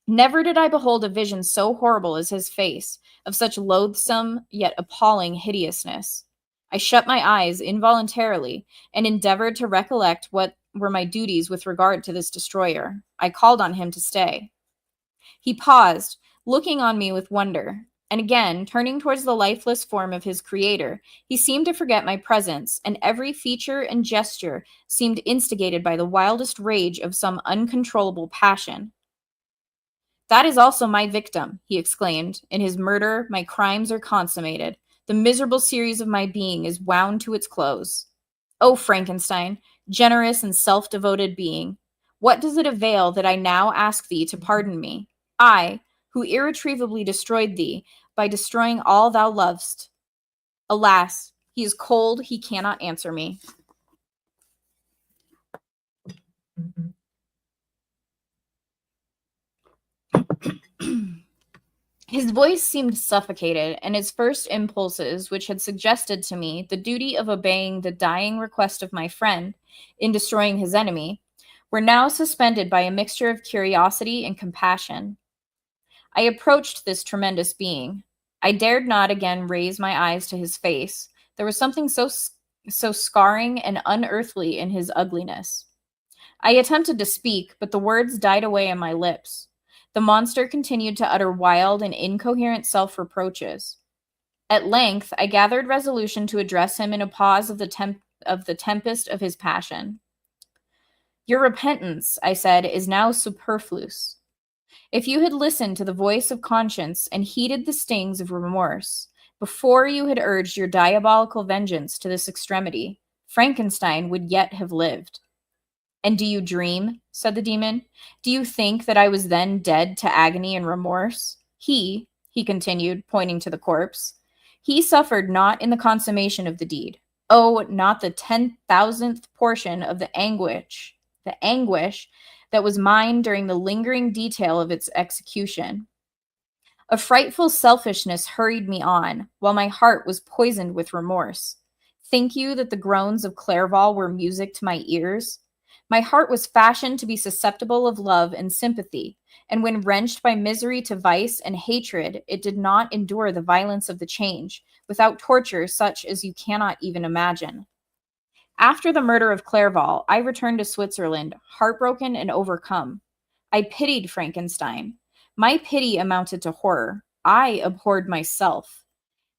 C: Never did I behold a vision so horrible as his face, of such loathsome yet appalling hideousness. I shut my eyes involuntarily, and endeavored to recollect what were my duties with regard to this destroyer. I called on him to stay. He paused, looking on me with wonder. And again, turning towards the lifeless form of his creator, he seemed to forget my presence, and every feature and gesture seemed instigated by the wildest rage of some uncontrollable passion. "That is also my victim," he exclaimed. "In his murder, my crimes are consummated. The miserable series of my being is wound to its close. O Frankenstein, generous and self-devoted being, what does it avail that I now ask thee to pardon me? I, who irretrievably destroyed thee by destroying all thou lovest. Alas, he is cold, he cannot answer me." His voice seemed suffocated, and his first impulses, which had suggested to me the duty of obeying the dying request of my friend in destroying his enemy, were now suspended by a mixture of curiosity and compassion. I approached this tremendous being. I dared not again raise my eyes to his face. There was something so scarring and unearthly in his ugliness. I attempted to speak, but the words died away on my lips. The monster continued to utter wild and incoherent self-reproaches. At length, I gathered resolution to address him in a pause of the tempest of his passion. "Your repentance," I said, "is now superfluous. If you had listened to the voice of conscience and heeded the stings of remorse, before you had urged your diabolical vengeance to this extremity, Frankenstein would yet have lived." "And do you dream?" said the demon. "Do you think that I was then dead to agony and remorse? He continued, pointing to the corpse, "he suffered not in the consummation of the deed. Oh, not the 10,000th portion of the anguish that was mine during the lingering detail of its execution. A frightful selfishness hurried me on, while my heart was poisoned with remorse. Think you that the groans of Clerval were music to my ears? My heart was fashioned to be susceptible of love and sympathy, and when wrenched by misery to vice and hatred, it did not endure the violence of the change, without torture such as you cannot even imagine. After the murder of Clerval, I returned to Switzerland, heartbroken and overcome. I pitied Frankenstein. My pity amounted to horror. I abhorred myself.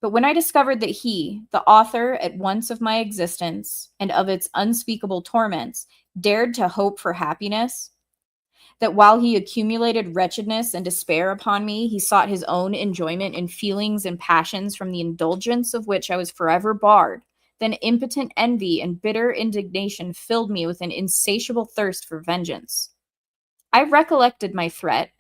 C: But when I discovered that he, the author at once of my existence and of its unspeakable torments, dared to hope for happiness, that while he accumulated wretchedness and despair upon me, he sought his own enjoyment in feelings and passions from the indulgence of which I was forever barred, then impotent envy and bitter indignation filled me with an insatiable thirst for vengeance. I recollected my threat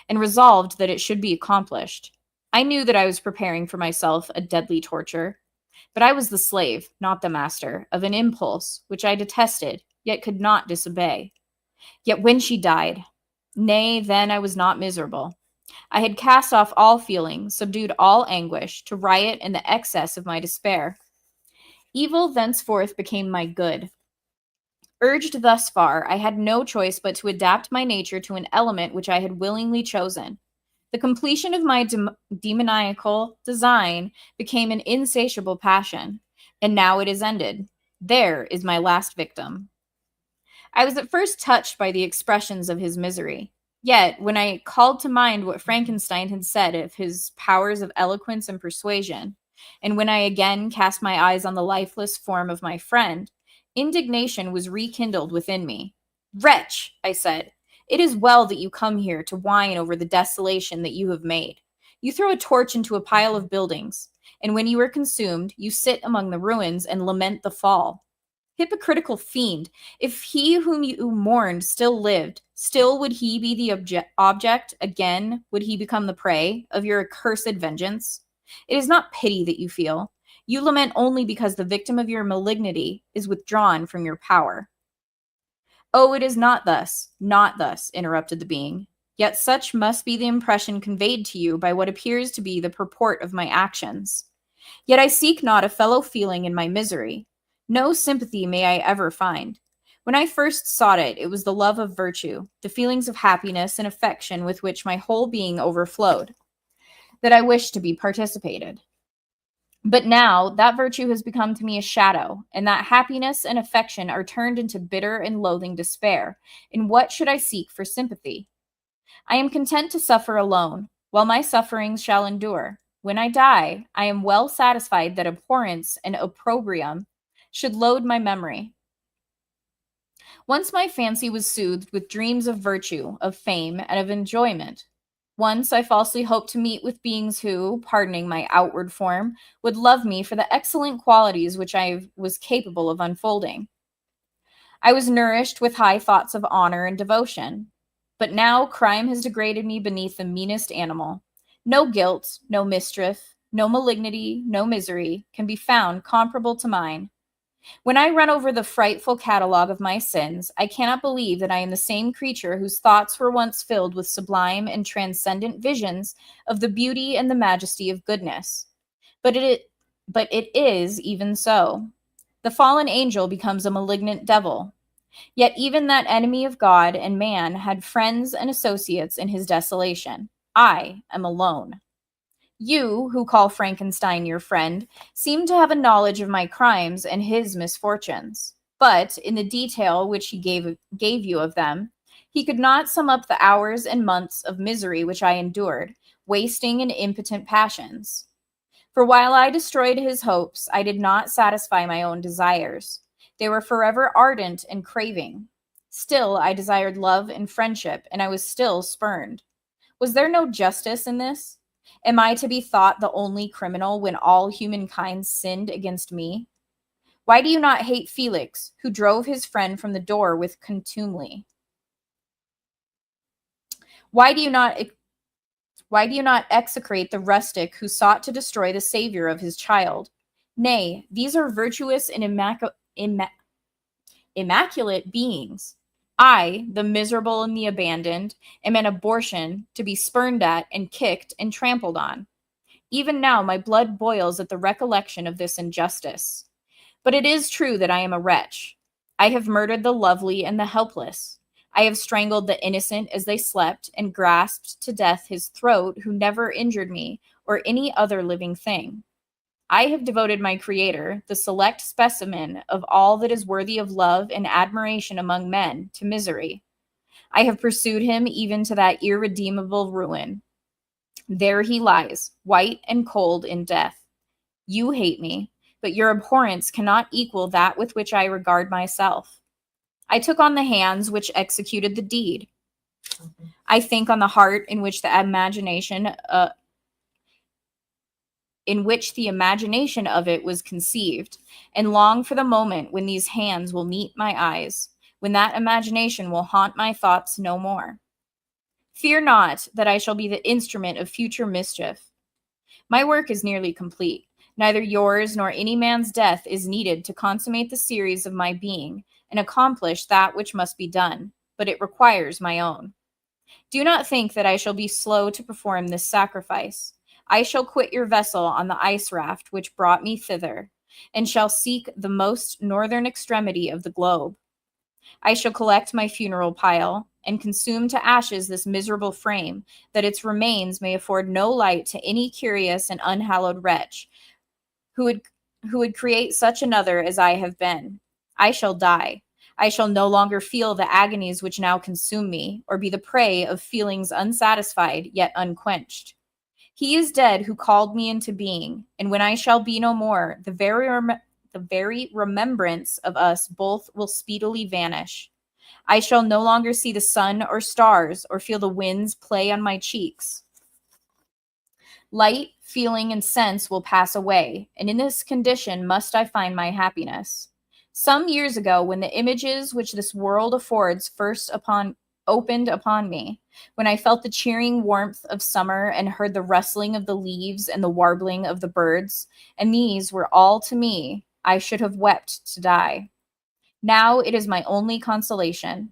C: and resolved that it should be accomplished. I knew that I was preparing for myself a deadly torture, but I was the slave, not the master, of an impulse which I detested, yet could not disobey. Yet when she died, nay, then I was not miserable. I had cast off all feeling, subdued all anguish, to riot in the excess of my despair. Evil thenceforth became my good. Urged thus far, I had no choice but to adapt my nature to an element which I had willingly chosen. The completion of my demoniacal design became an insatiable passion, and now it is ended. There is my last victim. I was at first touched by the expressions of his misery. Yet, when I called to mind what Frankenstein had said of his powers of eloquence and persuasion, and when I again cast my eyes on the lifeless form of my friend, indignation was rekindled within me. "Wretch," I said, "it is well that you come here to whine over the desolation that you have made. You throw a torch into a pile of buildings, and when you are consumed, you sit among the ruins and lament the fall. Hypocritical fiend, if he whom you mourned still lived, still would he be the object, again would he become the prey of your accursed vengeance. It is not pity that you feel. You lament only because the victim of your malignity is withdrawn from your power." "Oh, it is not thus, interrupted the being. "Yet such must be the impression conveyed to you by what appears to be the purport of my actions. Yet I seek not a fellow feeling in my misery. No sympathy may I ever find. When I first sought it, it was the love of virtue, the feelings of happiness and affection with which my whole being overflowed, that I wished to be participated. But now that virtue has become to me a shadow, and that happiness and affection are turned into bitter and loathing despair. In what should I seek for sympathy? I am content to suffer alone, while my sufferings shall endure. When I die, I am well satisfied that abhorrence and opprobrium should load my memory. Once my fancy was soothed with dreams of virtue, of fame, and of enjoyment. Once I falsely hoped to meet with beings who, pardoning my outward form, would love me for the excellent qualities which I was capable of unfolding. I was nourished with high thoughts of honor and devotion. But now crime has degraded me beneath the meanest animal. No guilt, no mischief, no malignity, no misery can be found comparable to mine. When I run over the frightful catalogue of my sins, I cannot believe that I am the same creature whose thoughts were once filled with sublime and transcendent visions of the beauty and the majesty of goodness. But it is even so. The fallen angel becomes a malignant devil. Yet even that enemy of God and man had friends and associates in his desolation. I am alone. You, who call Frankenstein your friend, seem to have a knowledge of my crimes and his misfortunes. But in the detail which he gave you of them, he could not sum up the hours and months of misery which I endured, wasting in impotent passions. For while I destroyed his hopes, I did not satisfy my own desires. They were forever ardent and craving. Still, I desired love and friendship, and I was still spurned. Was there no justice in this? Am I to be thought the only criminal when all humankind sinned against me? Why do you not hate Felix, who drove his friend from the door with contumely? Why do you not execrate the rustic who sought to destroy the savior of his child? Nay, these are virtuous and immaculate beings. I, the miserable and the abandoned, am an abortion to be spurned at and kicked and trampled on. Even now my blood boils at the recollection of this injustice. But it is true that I am a wretch. I have murdered the lovely and the helpless. I have strangled the innocent as they slept and grasped to death his throat who never injured me or any other living thing. I have devoted my Creator, the select specimen of all that is worthy of love and admiration among men, to misery. I have pursued him even to that irredeemable ruin. There he lies, white and cold in death. You hate me, but your abhorrence cannot equal that with which I regard myself. I took on the hands which executed the deed. I think on the heart in which the imagination of it was conceived, and long for the moment when these hands will meet my eyes, when that imagination will haunt my thoughts no more. Fear not that I shall be the instrument of future mischief. My work is nearly complete. Neither yours nor any man's death is needed to consummate the series of my being and accomplish that which must be done, but it requires my own. Do not think that I shall be slow to perform this sacrifice. I shall quit your vessel on the ice raft which brought me thither, and shall seek the most northern extremity of the globe. I shall collect my funeral pile, and consume to ashes this miserable frame, that its remains may afford no light to any curious and unhallowed wretch who would create such another as I have been. I shall die. I shall no longer feel the agonies which now consume me, or be the prey of feelings unsatisfied yet unquenched. He is dead who called me into being, and when I shall be no more, the very remembrance of us both will speedily vanish. I shall no longer see the sun or stars, or feel the winds play on my cheeks. Light, feeling, and sense will pass away, and in this condition must I find my happiness. Some years ago, when the images which this world affords first opened upon me, when I felt the cheering warmth of summer and heard the rustling of the leaves and the warbling of the birds, and these were all to me, I should have wept to die. Now it is my only consolation.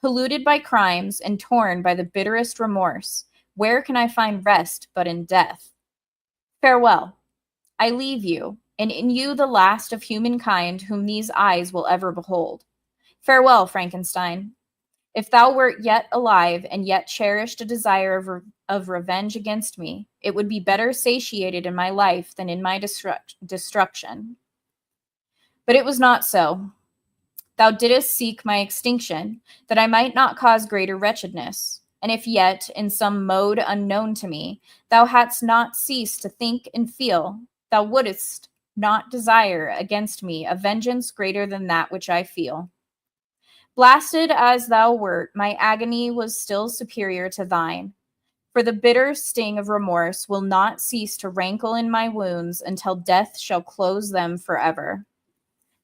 C: Polluted by crimes and torn by the bitterest remorse, where can I find rest but in death? Farewell. I leave you, and in you the last of humankind whom these eyes will ever behold. Farewell, Frankenstein. If thou wert yet alive and yet cherished a desire of revenge against me, it would be better satiated in my life than in my destruction. But it was not so. Thou didst seek my extinction, that I might not cause greater wretchedness, And if yet, in some mode unknown to me, thou hadst not ceased to think and feel, thou wouldst not desire against me a vengeance greater than that which I feel. Blasted as thou wert, my agony was still superior to thine. For the bitter sting of remorse will not cease to rankle in my wounds until death shall close them forever.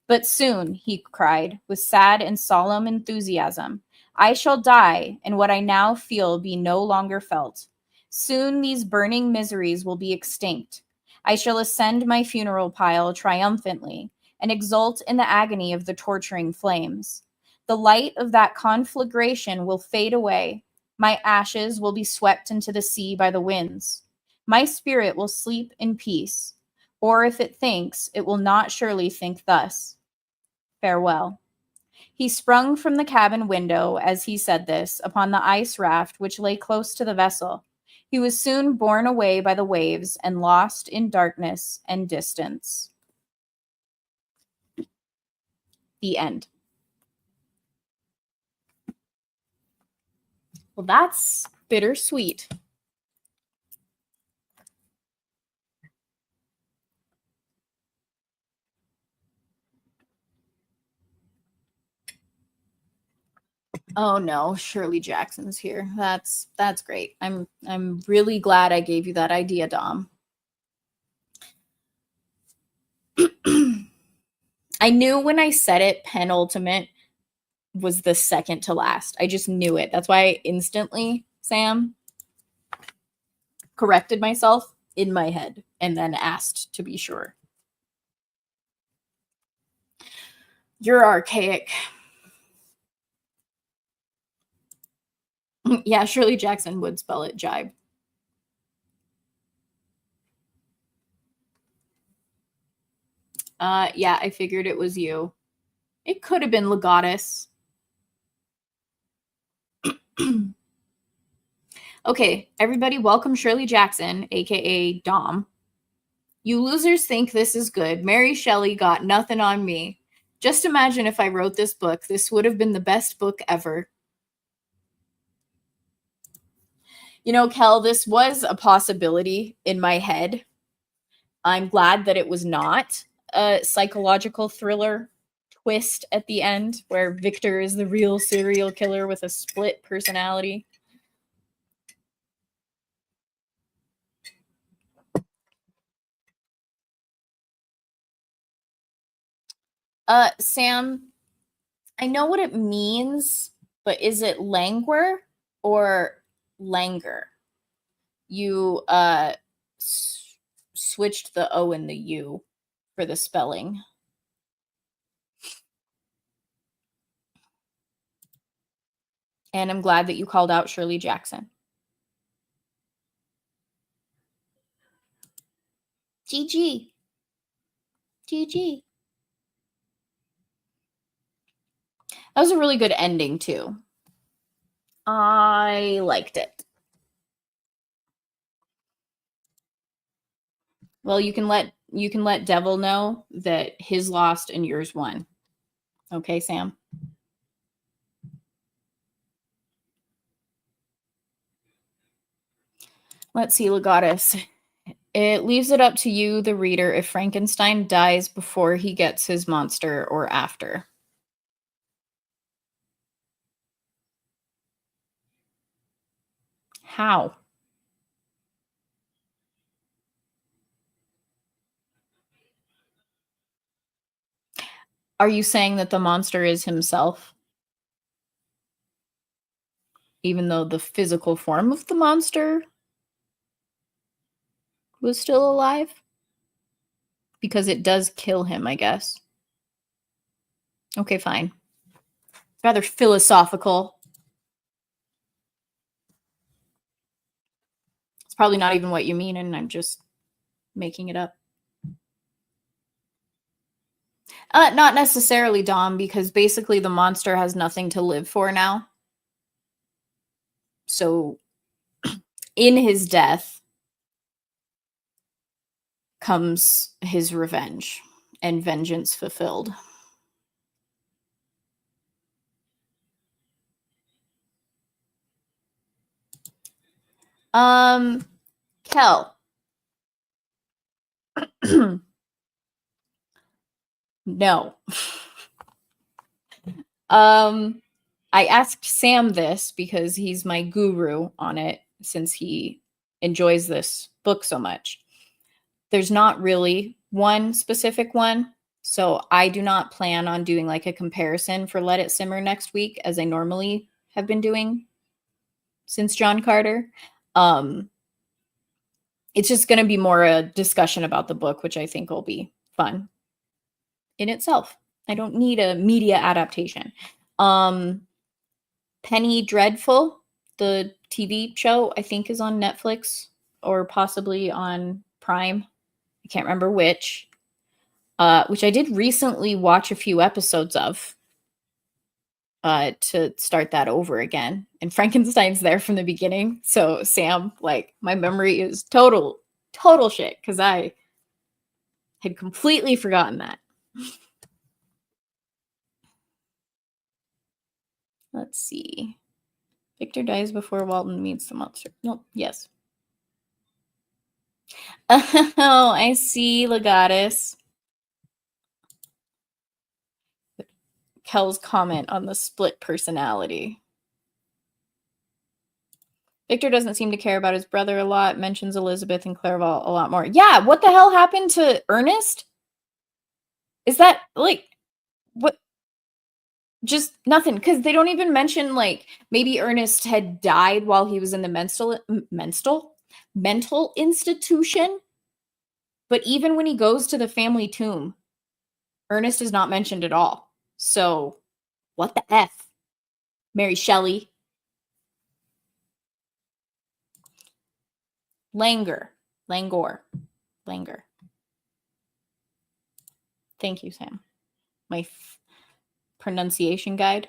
C: But soon, he cried, with sad and solemn enthusiasm, I shall die, and what I now feel be no longer felt. Soon these burning miseries will be extinct. I shall ascend my funeral pile triumphantly, and exult in the agony of the torturing flames. The light of that conflagration will fade away. My ashes will be swept into the sea by the winds. My spirit will sleep in peace, or if it thinks, it will not surely think thus. Farewell. He sprung from the cabin window as he said this upon the ice raft which lay close to the vessel. He was soon borne away by the waves and lost in darkness and distance. The end. Well, that's bittersweet. Oh no, Shirley Jackson's here. That's great. I'm really glad I gave you that idea, Dom. I knew when I said it, penultimate was the second to last. I just knew it. That's why I instantly, Sam, corrected myself in my head and then asked to be sure. You're archaic. Yeah, Shirley Jackson would spell it jibe. Yeah, I figured it was you. It could have been Legatus. Okay, everybody, welcome Shirley Jackson, aka Dom. You losers think this is good. Mary Shelley got nothing on me. Just imagine if I wrote this book. This would have been the best book ever. You know, Kel, this was a possibility in my head. I'm glad that it was not a psychological thriller twist at the end where Victor is the real serial killer with a split personality. Sam, I know what it means, but is it languor or languor? You switched the O and the U for the spelling. And I'm glad that you called out Shirley Jackson. GG. GG. That was a really good ending, too. I liked it. Well, you can let Devil know that his lost and yours won. Okay, Sam? Let's see, Legatus. It leaves it up to you, the reader, if Frankenstein dies before he gets his monster or after. How? Are you saying that the monster is himself? Even though the physical form of the monster was still alive? Because it does kill him, I guess. Okay, fine. Rather philosophical. It's probably not even what you mean, and I'm just making it up. Not necessarily, Dom, because basically the monster has nothing to live for now. So, in his death comes his revenge and vengeance fulfilled. Kel. No. I asked Sam this because he's my guru on it since he enjoys this book so much. There's not really one specific one, so I do not plan on doing like a comparison for Let It Simmer next week as I normally have been doing since John Carter. It's just going to be more a discussion about the book, which I think will be fun in itself. I don't need a media adaptation. Penny Dreadful, the TV show, I think is on Netflix or possibly on Prime. I can't remember which I did recently watch a few episodes of to start that over again. And Frankenstein's there from the beginning. So Sam, like, my memory is total shit because I had completely forgotten that. Let's see. Victor dies before Walton meets the monster. No, yes. Oh, I see, Legatus. Kel's comment on the split personality. Victor doesn't seem to care about his brother a lot, mentions Elizabeth and Clairval a lot more. Yeah, what the hell happened to Ernest? Is that, like, what? Just nothing, because they don't even mention, like, maybe Ernest had died while he was in the mental institution. But even when he goes to the family tomb, Ernest is not mentioned at all. So, what the F? Mary Shelley. Langor. Thank you, Sam. My pronunciation guide.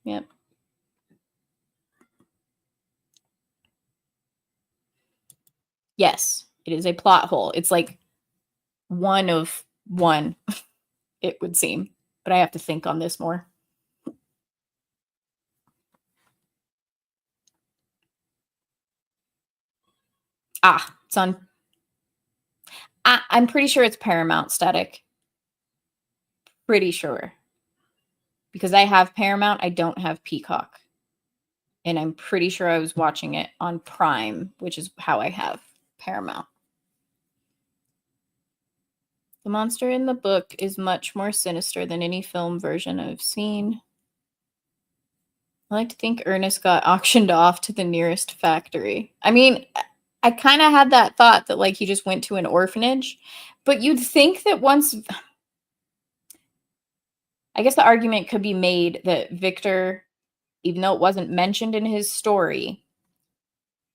C: Yep. Yes, it is a plot hole. It's like one of one, it would seem. But I have to think on this more. It's on. I'm pretty sure it's Paramount Static. Pretty sure. Because I have Paramount, I don't have Peacock. And I'm pretty sure I was watching it on Prime, which is how I have Paramount. The monster in the book is much more sinister than any film version I've seen. I like to think Ernest got auctioned off to the nearest factory. I mean, I kind of had that thought that, like, he just went to an orphanage. But you'd think that once... I guess the argument could be made that Victor, even though it wasn't mentioned in his story,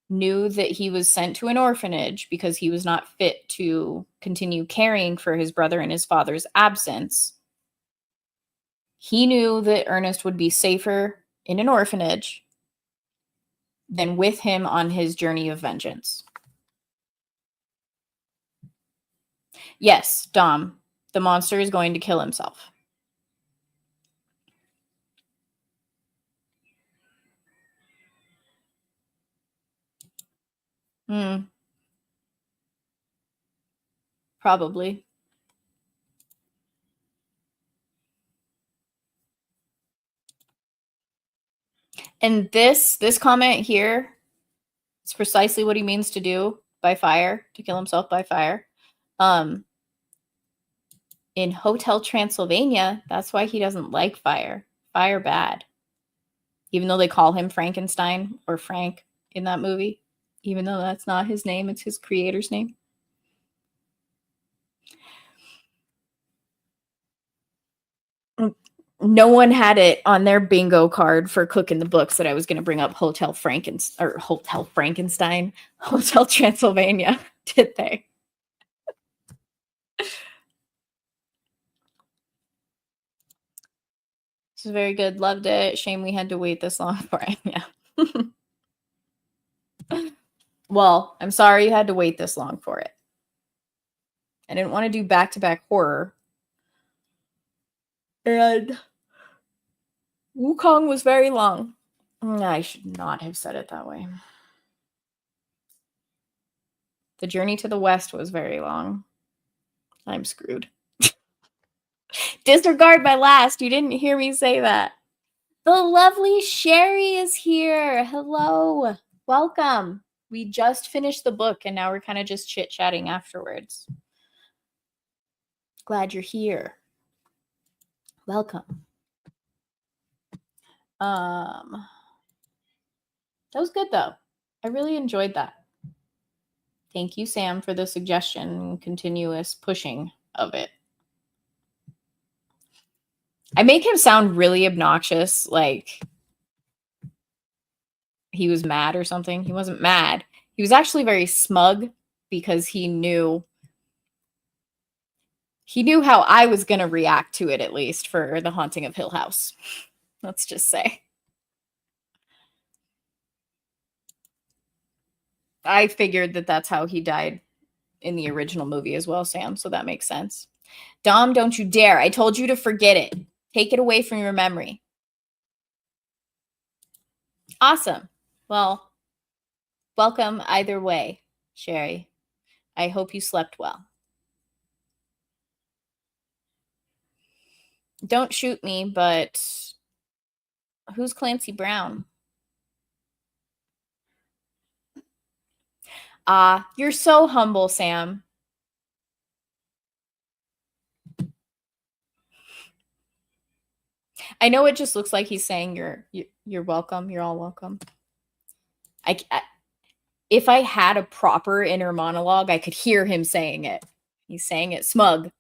C: knew that he was sent to an orphanage because he was not fit to continue caring for his brother in his father's absence. He knew that Ernest would be safer in an orphanage than with him on his journey of vengeance. Yes, Dom, the monster is going to kill himself. Probably. And this comment here is precisely what he means to do by fire, to kill himself by fire. In Hotel Transylvania, that's why he doesn't like fire. Fire bad. Even though they call him Frankenstein or Frank in that movie. Even though that's not his name, it's his creator's name. No one had it on their bingo card for Cook in the Books that I was going to bring up Hotel Frankenstein, Hotel Transylvania, did they? This is very good. Loved it. Shame we had to wait this long for it. Yeah. Well, I'm sorry you had to wait this long for it. I didn't want to do back-to-back horror. And Wukong was very long. I should not have said it that way. The journey to the west was very long. I'm screwed. Disregard my last. You didn't hear me say that. The lovely Sherry is here. Hello. Welcome. We just finished the book and now we're kind of just chit-chatting afterwards. Glad you're here. Welcome. That was good though. I really enjoyed that. Thank you, Sam, for the suggestion and continuous pushing of it. I make him sound really obnoxious, like he was mad or something. He wasn't mad. He was actually very smug because he knew how I was going to react to it, at least for The Haunting of Hill House. Let's just say. I figured that that's how he died in the original movie as well, Sam, so that makes sense. Dom, don't you dare. I told you to forget it. Take it away from your memory. Awesome. Well, welcome either way, Sherry. I hope you slept well. Don't shoot me, but who's Clancy Brown? You're so humble, Sam. I know it just looks like he's saying you're welcome. You're all welcome. If I had a proper inner monologue, I could hear him saying it. He's saying it smug.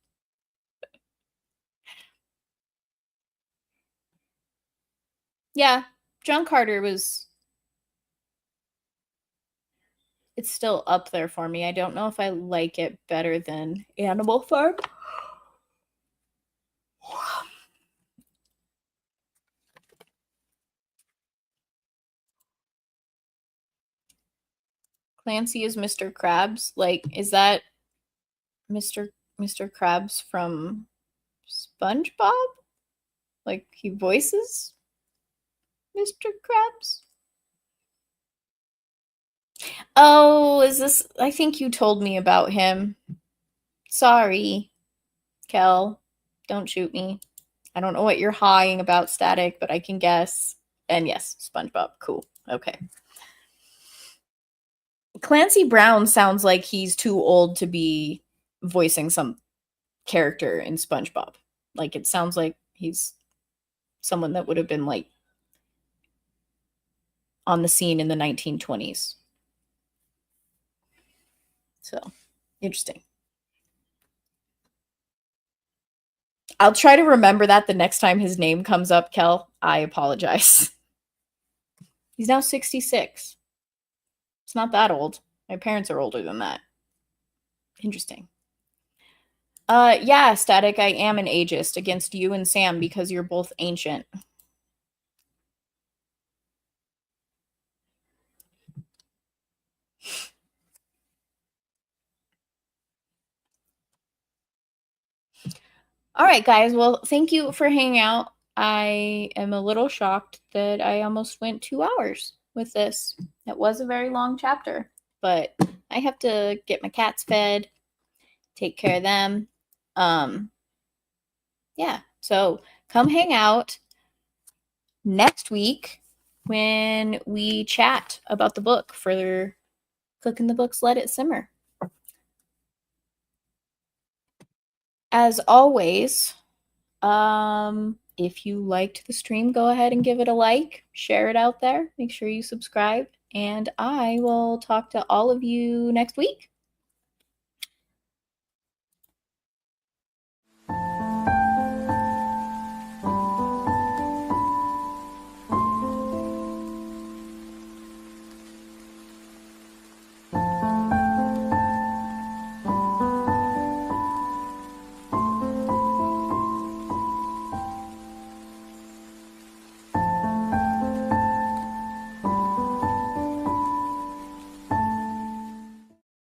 C: Yeah, John Carter was... It's still up there for me. I don't know if I like it better than Animal Farm. Clancy is Mr. Krabs. Like, is that Mr. Krabs from SpongeBob? Like, he voices Mr. Krabs? Oh, is this... I think you told me about him. Sorry, Kel. Don't shoot me. I don't know what you're hawing about, Static, but I can guess. And yes, SpongeBob. Cool. Okay. Clancy Brown sounds like he's too old to be voicing some character in SpongeBob. Like, it sounds like he's someone that would have been, like, on the scene in the 1920s. So, interesting. I'll try to remember that the next time his name comes up, Kel. I apologize. He's now 66. It's not that old. My parents are older than that. Interesting. Yeah, Static, I am an ageist against you and Sam because you're both ancient. All right, guys. Well, thank you for hanging out. I am a little shocked that I almost went 2 hours with this. It was a very long chapter, but I have to get my cats fed, take care of them. Yeah, so come hang out next week when we chat about the book for Cooking the Books, Let It Simmer. As always, if you liked the stream, go ahead and give it a like, share it out there, make sure you subscribe, and I will talk to all of you next week.